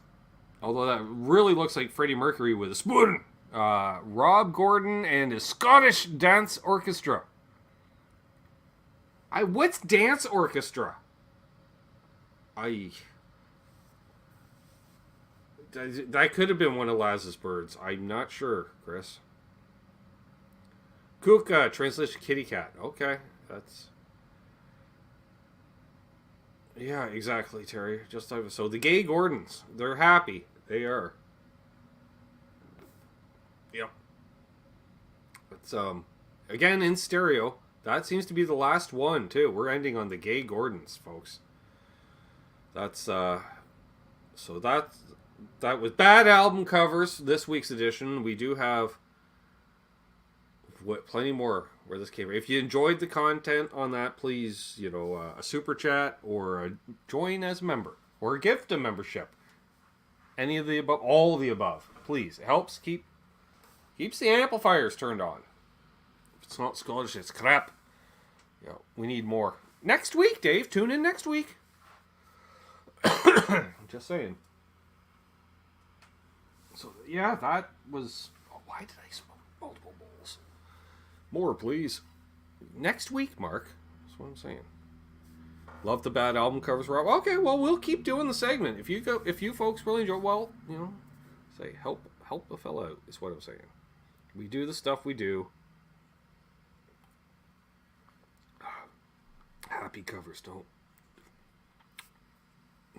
Although that really looks like Freddie Mercury with a spoon. Rob Gordon and his Scottish Dance Orchestra. What's Dance Orchestra? That could have been one of Laz's birds. I'm not sure, Chris. Kuka, translation kitty cat. Okay. That's... Yeah, exactly, Terry. Just so the gay Gordons, they're happy. They are. Yep. It's again in stereo. That seems to be the last one too. We're ending on the gay Gordons, folks. That's so that was bad album covers this week's edition. We do have plenty more where this came from. If you enjoyed the content on that, please, a super chat or a join as a member or a gift a membership. Any of the above, all of the above, please. It helps keeps the amplifiers turned on. If it's not Scottish, it's crap. We need more. Next week, Dave. Tune in next week. Just saying. So, yeah, that was... Oh, why did I smoke multiple bowls? More, please. Next week, Mark. That's what I'm saying. Love the bad album covers, Rob. Okay, well, we'll keep doing the segment. If you folks really enjoy, well, say help a fella out is what I'm saying. We do the stuff we do. Happy covers, don't.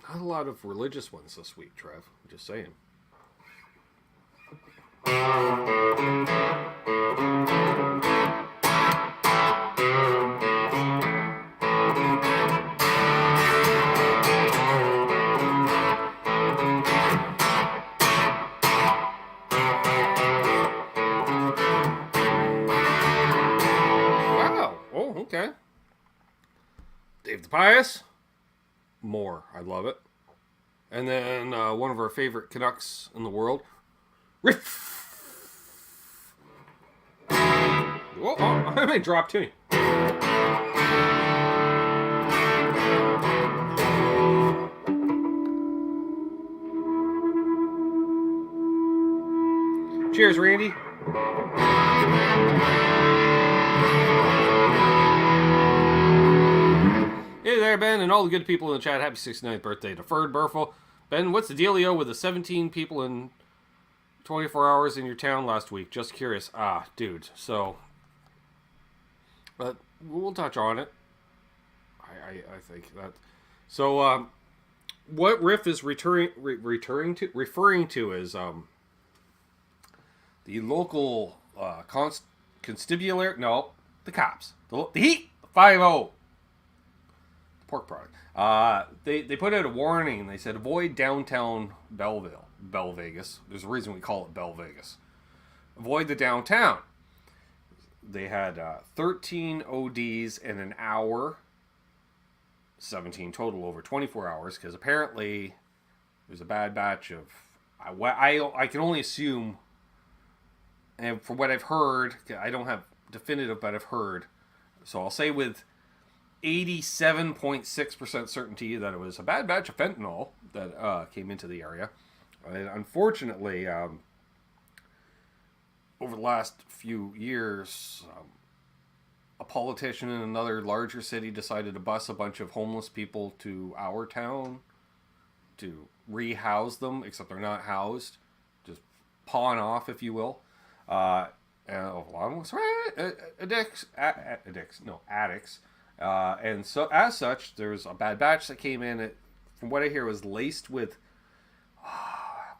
Not a lot of religious ones this week, Trev. I'm just saying. Wow. Oh, okay. Dave the Pious. More. I love it. And then one of our favorite Canucks in the world. Riff. Oh, I may drop tuning. Cheers, Randy. Hey there, Ben, and all the good people in the chat. Happy 69th birthday to Ferd Burfel. Ben, what's the dealio with the 17 people in 24 hours in your town last week? Just curious. Dude, so... But we'll touch on it. I think that... So, what Riff is referring to is the local constabulary... No, the cops. The heat! 5-0. Pork product. They put out a warning. They said avoid downtown Bell Vegas. There's a reason we call it Bell Vegas. Avoid the downtown. They had 13 ODs in an hour. 17 total over 24 hours. Because apparently there's a bad batch of... I can only assume... And from what I've heard... I don't have definitive, but I've heard. So I'll say with... 87.6% certainty that it was a bad batch of fentanyl that came into the area. And unfortunately, over the last few years, a politician in another larger city decided to bus a bunch of homeless people to our town to rehouse them, except they're not housed, just pawn off, if you will. And a lot of them, addicts. And so, as such, there's a bad batch that came in. It, from what I hear, was laced with...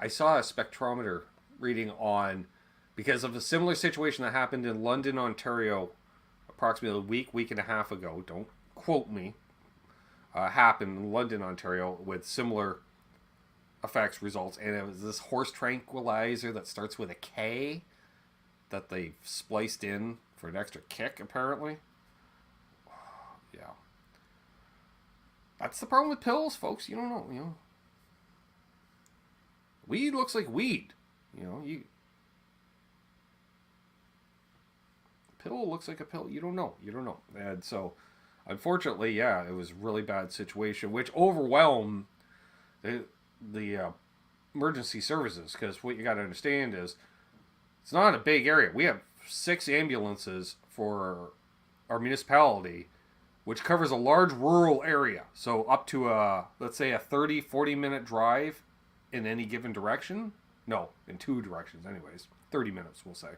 I saw a spectrometer reading on... Because of a similar situation that happened in London, Ontario, approximately a week and a half ago. Don't quote me. Happened in London, Ontario, with similar effects, results. And it was this horse tranquilizer that starts with a K that they spliced in for an extra kick, apparently. Yeah. That's the problem with pills, folks. You don't know, Weed looks like weed. Pill looks like a pill. You don't know. And so, unfortunately, yeah, it was a really bad situation, which overwhelmed the emergency services. Because what you got to understand is, it's not a big area. We have 6 ambulances for our municipality, which covers a large rural area. So up to let's say a 30-40 minute drive in any given direction. No, in 2 directions anyways. 30 minutes, we'll say.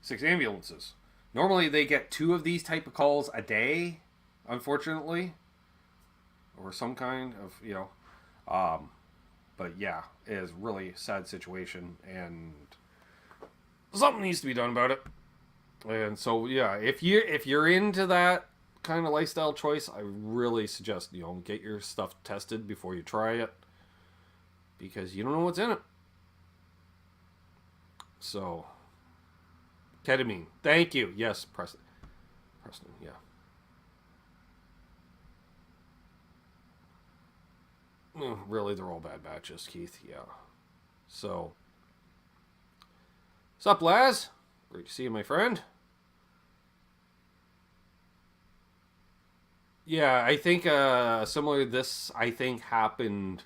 6 ambulances. Normally they get 2 of these type of calls a day, unfortunately, or some kind of, but yeah, it is really a sad situation, and something needs to be done about it. And so, yeah, if you're into that kind of lifestyle choice, I really suggest, get your stuff tested before you try it, because you don't know what's in it. So, ketamine. Thank you. Yes, Preston, yeah. Really, they're all bad batches, Keith. Yeah. So, what's up, Laz? Great to see you, my friend. Yeah, I think similar to this, I think happened,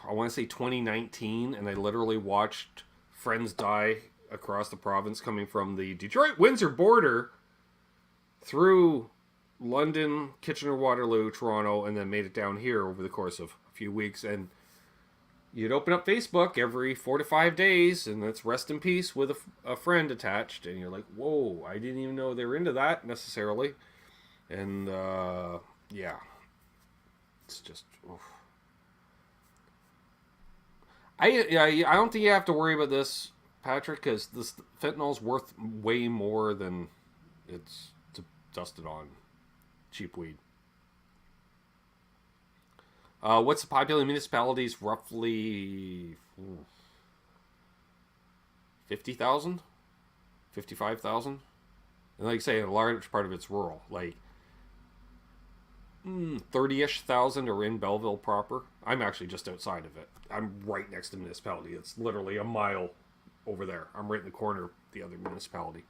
I want to say 2019, and I literally watched friends die across the province coming from the Detroit-Windsor border through London, Kitchener-Waterloo, Toronto, and then made it down here over the course of a few weeks. And you'd open up Facebook every 4 to 5 days, and that's rest in peace with a friend attached. And you're like, whoa, I didn't even know they were into that necessarily. And, yeah. It's just... Oof. I don't think you have to worry about this, Patrick, because this fentanyl's worth way more than it's dusted on cheap weed. What's the populated municipalities? Roughly 50,000? 55,000? And like I say, a large part of it's rural. Like 30-ish thousand are in Belleville proper. I'm actually just outside of it. I'm right next to the municipality. It's literally a mile over there. I'm right in the corner of the other municipality,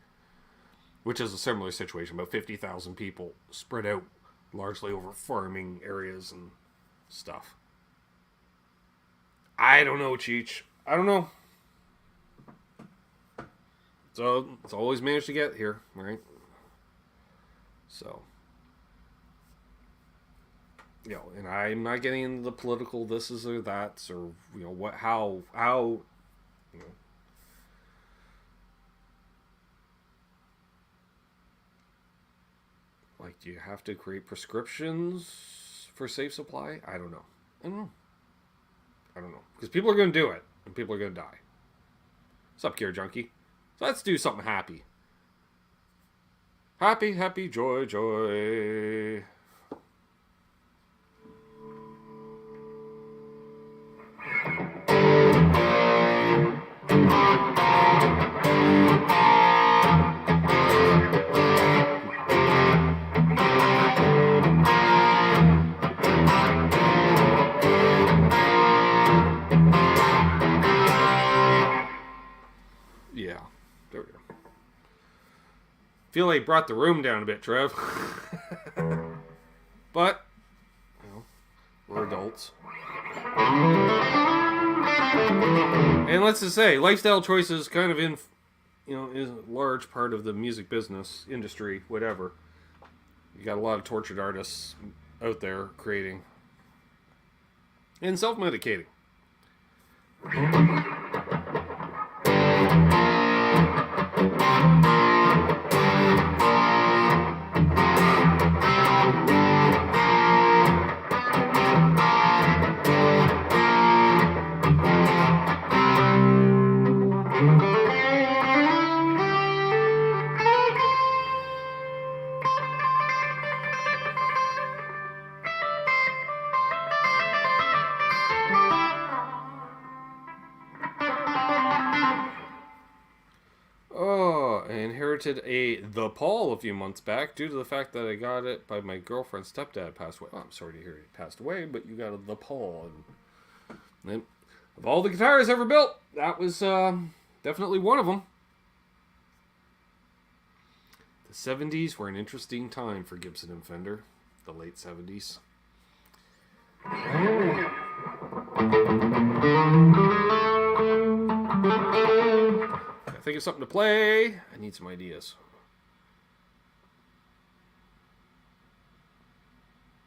which is a similar situation. About 50,000 people spread out largely over farming areas and stuff. I don't know, Cheech. I don't know. So it's always managed to get here, right? So, and I'm not getting into the political this is or that's or what how like, do you have to create prescriptions for safe supply? I don't know. I don't know. Because people are going to do it, and people are going to die. What's up, Gear Junkie? So let's do something happy. Happy, happy, joy, joy. Yeah, there we go. Feel like brought the room down a bit, Trev. But, we're adults. And let's just say, lifestyle choices kind of is a large part of the music business, industry, whatever. You got a lot of tortured artists out there creating and self-medicating. The Paul a few months back due to the fact that I got it by my girlfriend's stepdad passed away. Oh, I'm sorry to hear he passed away, but you got a the Paul. And of all the guitars ever built, that was definitely one of them. The 70s were an interesting time for Gibson and Fender. The late 70s. Think of something to play. I need some ideas.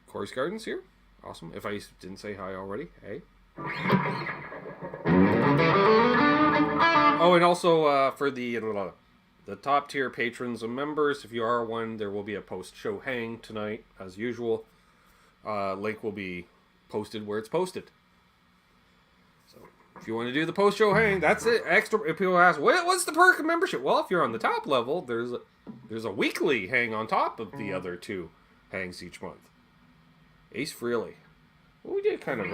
Corey's Gardens here. Awesome. If I didn't say hi already, hey. Oh, and also for the the top tier patrons and members, if you are one, there will be a post-show hang tonight, as usual. Link will be posted where it's posted. So, if you want to do the post-show hang, that's it. Extra. If people ask, what's the perk of membership? Well, if you're on the top level, there's a weekly hang on top of the other 2 hangs each month. Ace Frehley. Well, we did kind of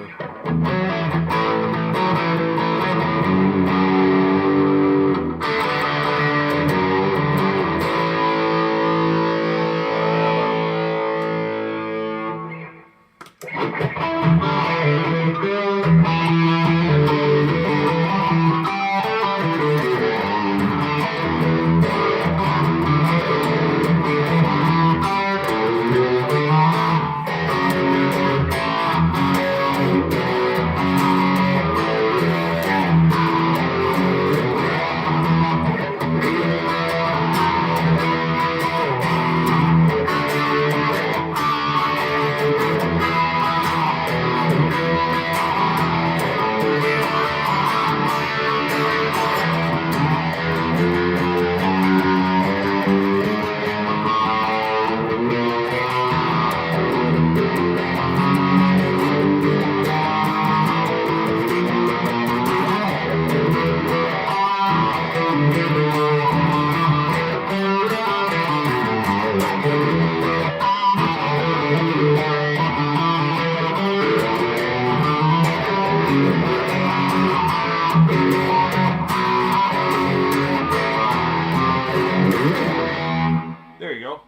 There you go.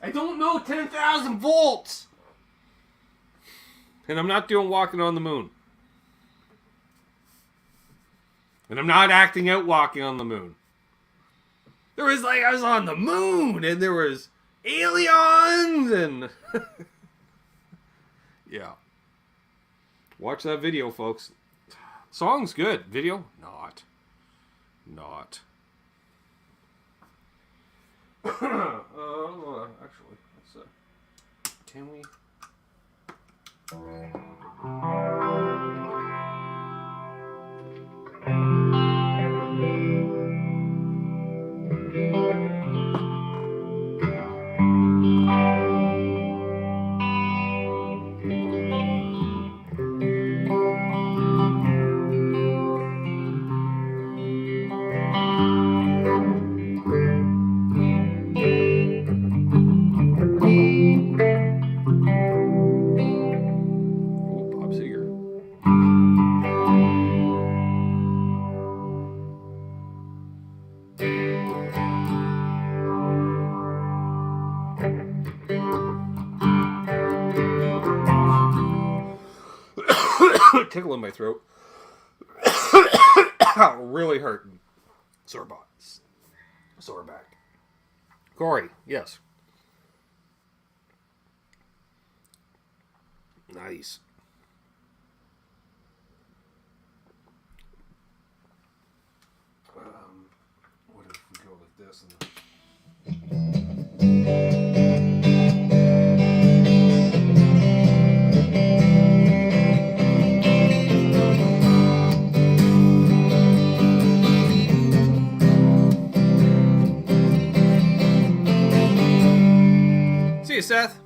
I don't know 10,000 volts! And I'm not doing Walking on the Moon. And I'm not acting out Walking on the Moon. There was I was on the moon, and there was aliens, and... yeah. Watch that video, folks. Song's good. Video? Not. Actually, let's can we? Tickle in my throat. Really hurting. Sore butts. Sore back. Corey, yes. Nice. What if we go like this and see you, Seth.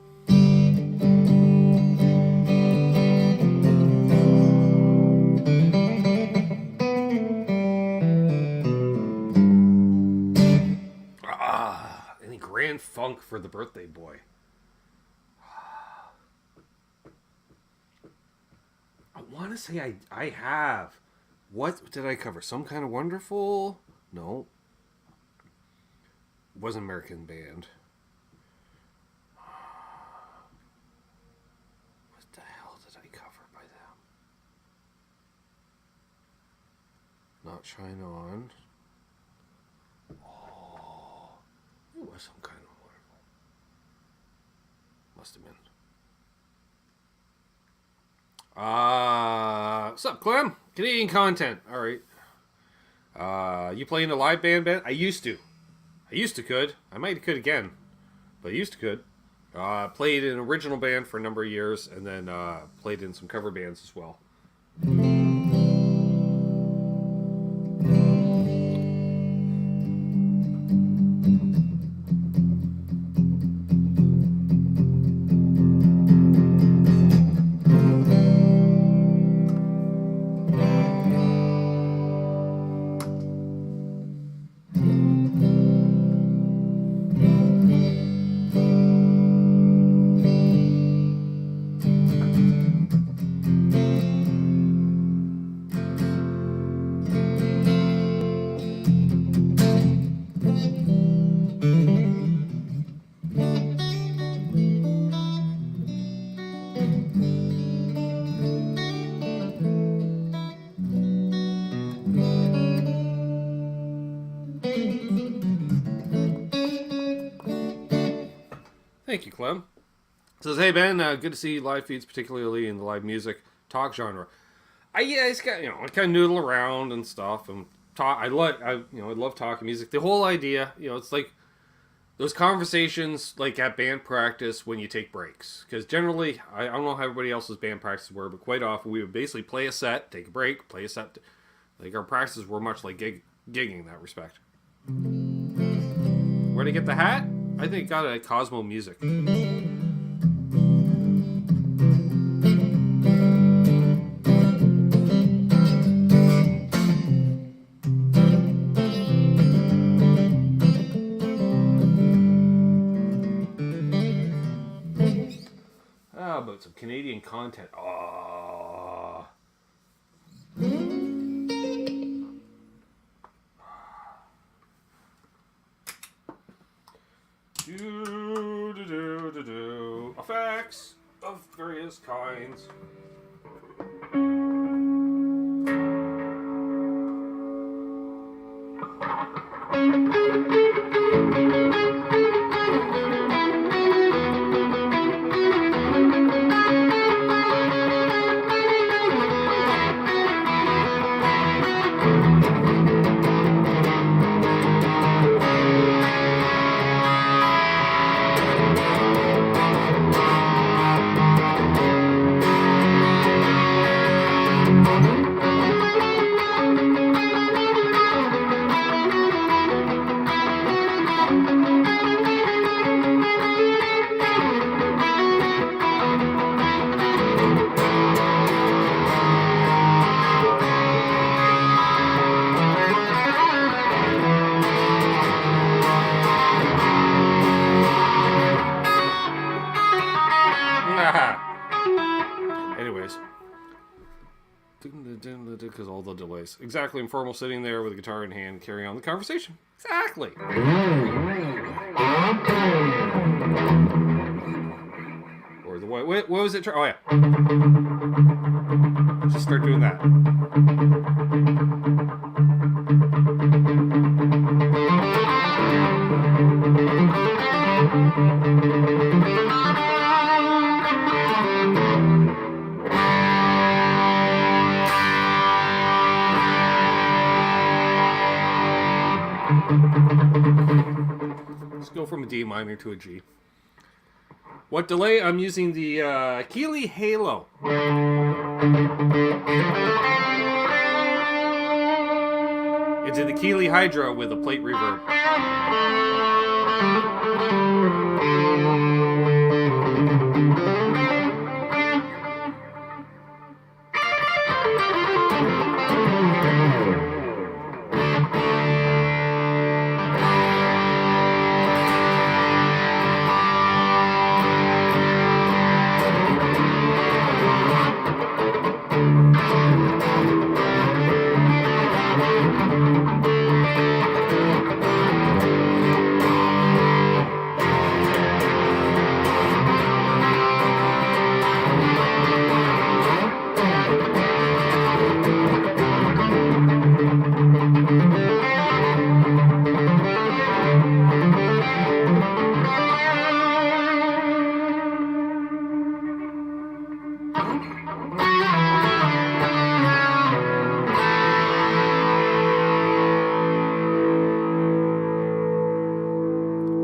Any Grand Funk for the birthday boy. I want to say I have. What did I cover? Some Kind of Wonderful? No. It was an American band. What the hell did I cover by them? Not Shine On. Oh, it was Some Kind of Wonderful. Must have been. What's up, Clem? Canadian content. All right. You playing a live band? I used to. Could. I might could again, but I used to could. Played in an original band for a number of years, and then played in some cover bands as well. Thank you, Clem. Says, hey Ben, good to see live feeds, particularly in the live music talk genre. I kind of noodle around and stuff and talk. I love talking music. The whole idea, it's like those conversations like at band practice when you take breaks. Because generally, I don't know how everybody else's band practices were, but quite often we would basically play a set, take a break, play a set. Like our practices were much like gigging in that respect. Where'd I get the hat? I think I got it at Cosmo Music. How about some Canadian content? Oh. Effects of various kinds. Anyways. Because all the delays. Exactly, informal sitting there with a guitar in hand, carrying on the conversation. Exactly. Or the way. What was it? Oh, yeah. Let's just start doing that. Let's go from a D minor to a G. What delay? I'm using the Keeley Halo. It's in the Keeley Hydra with a plate reverb.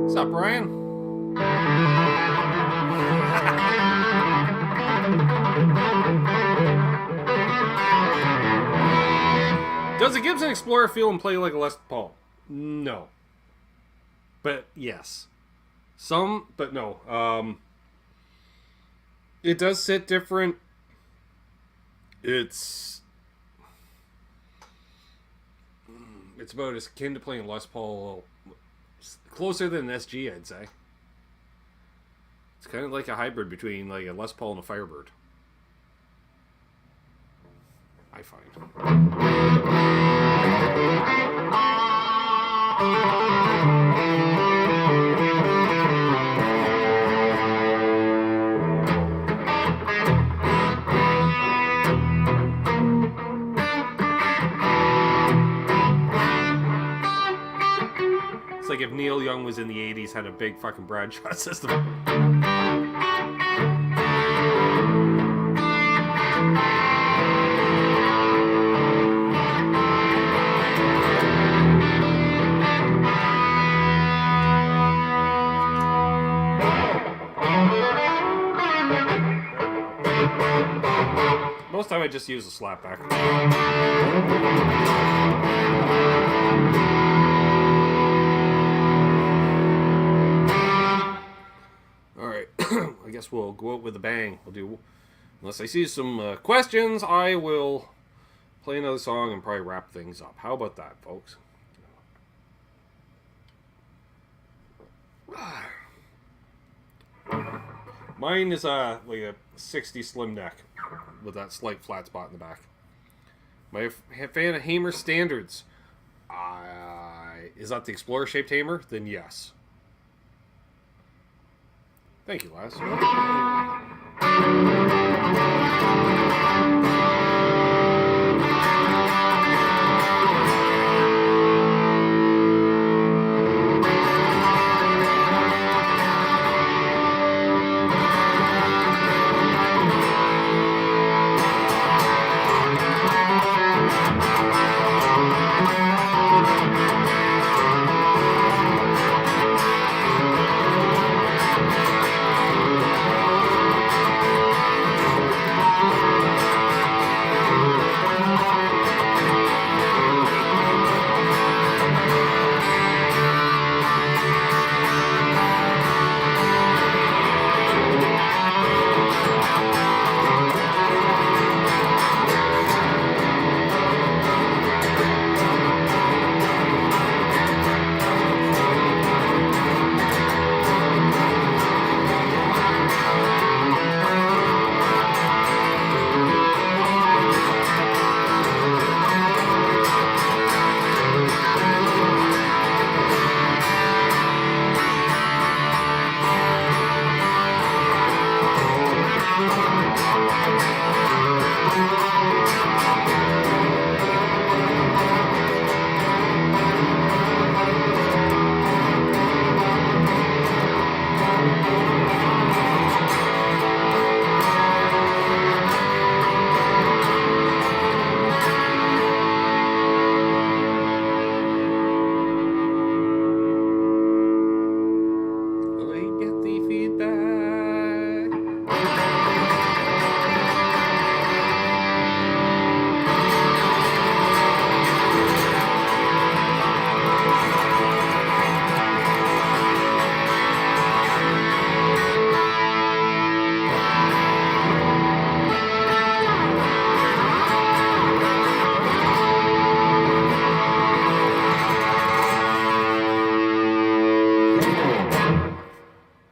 What's up, Brian? Does a Gibson Explorer feel and play like a Les Paul? No. But yes. Some, but no. It does sit different. It's about as akin to playing Les Paul, closer than an SG, I'd say. It's kind of like a hybrid between like a Les Paul and a Firebird, I find. It's like if Neil Young was in the 80s 90s had a big fucking Bradshaw system. Most time I just use a slapback. Alright, I guess we'll go out with a bang. We'll do, unless I see some questions, I will play another song and probably wrap things up. How about that, folks? Mine is like a 60 slim neck with that slight flat spot in the back. My fan of Hamer Standards. Is that the Explorer shaped Hamer? Then yes. Thank you, Les.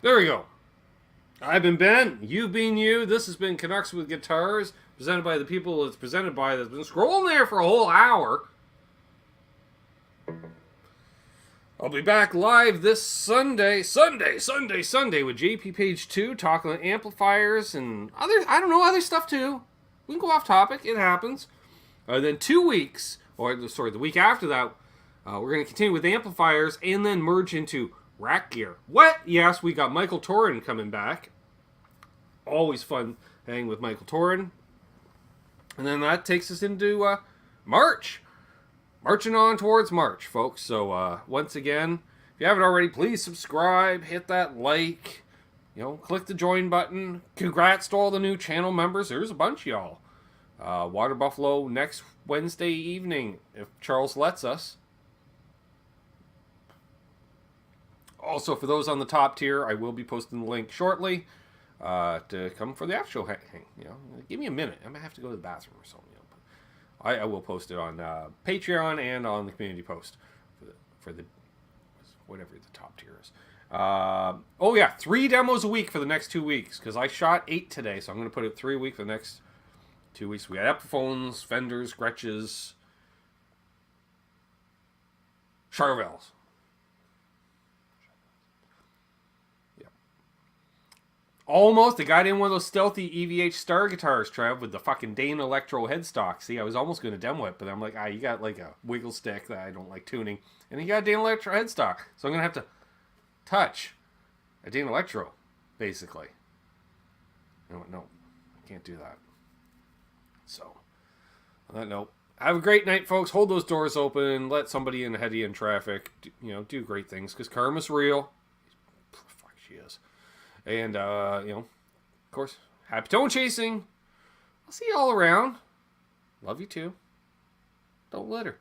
There we go. I've been Ben. You've been you. This has been Canucks with Guitars, presented by the people it's presented by that's been scrolling there for a whole hour. I'll be back live this Sunday with JP Page 2, talking about amplifiers and other stuff too. We can go off topic. It happens. Then 2 weeks, the week after that, we're going to continue with amplifiers and then merge into rack gear. What? Yes, we got Michael Torin coming back. Always fun hanging with Michael Torin. And then that takes us into March. Marching on towards March, folks. So, once again, if you haven't already, please subscribe, hit that like, click the join button. Congrats to all the new channel members. There's a bunch of y'all. Water Buffalo next Wednesday evening, if Charles lets us. Also, for those on the top tier, I will be posting the link shortly to come for the after show hang. Give me a minute. I might have to go to the bathroom or something. I will post it on Patreon and on the community post for the whatever the top tier is. 3 demos a week for the next 2 weeks because I shot 8 today, so I'm going to put it 3 a week for the next 2 weeks. We got Epiphones, Fenders, Gretches, Charvels. Almost. I got in one of those stealthy EVH Star guitars, Trev, with the fucking Dane Electro headstock. See, I was almost going to demo it, but I'm like, you got like a wiggle stick that I don't like tuning. And you got a Dane Electro headstock. So I'm going to have to touch a Dane Electro, basically. No, I can't do that. So, on that note, have a great night, folks. Hold those doors open. Let somebody in ahead of you in traffic. Do great things, because karma's real. Fuck, she is. And, of course, happy tone chasing. I'll see you all around. Love you too. Don't litter.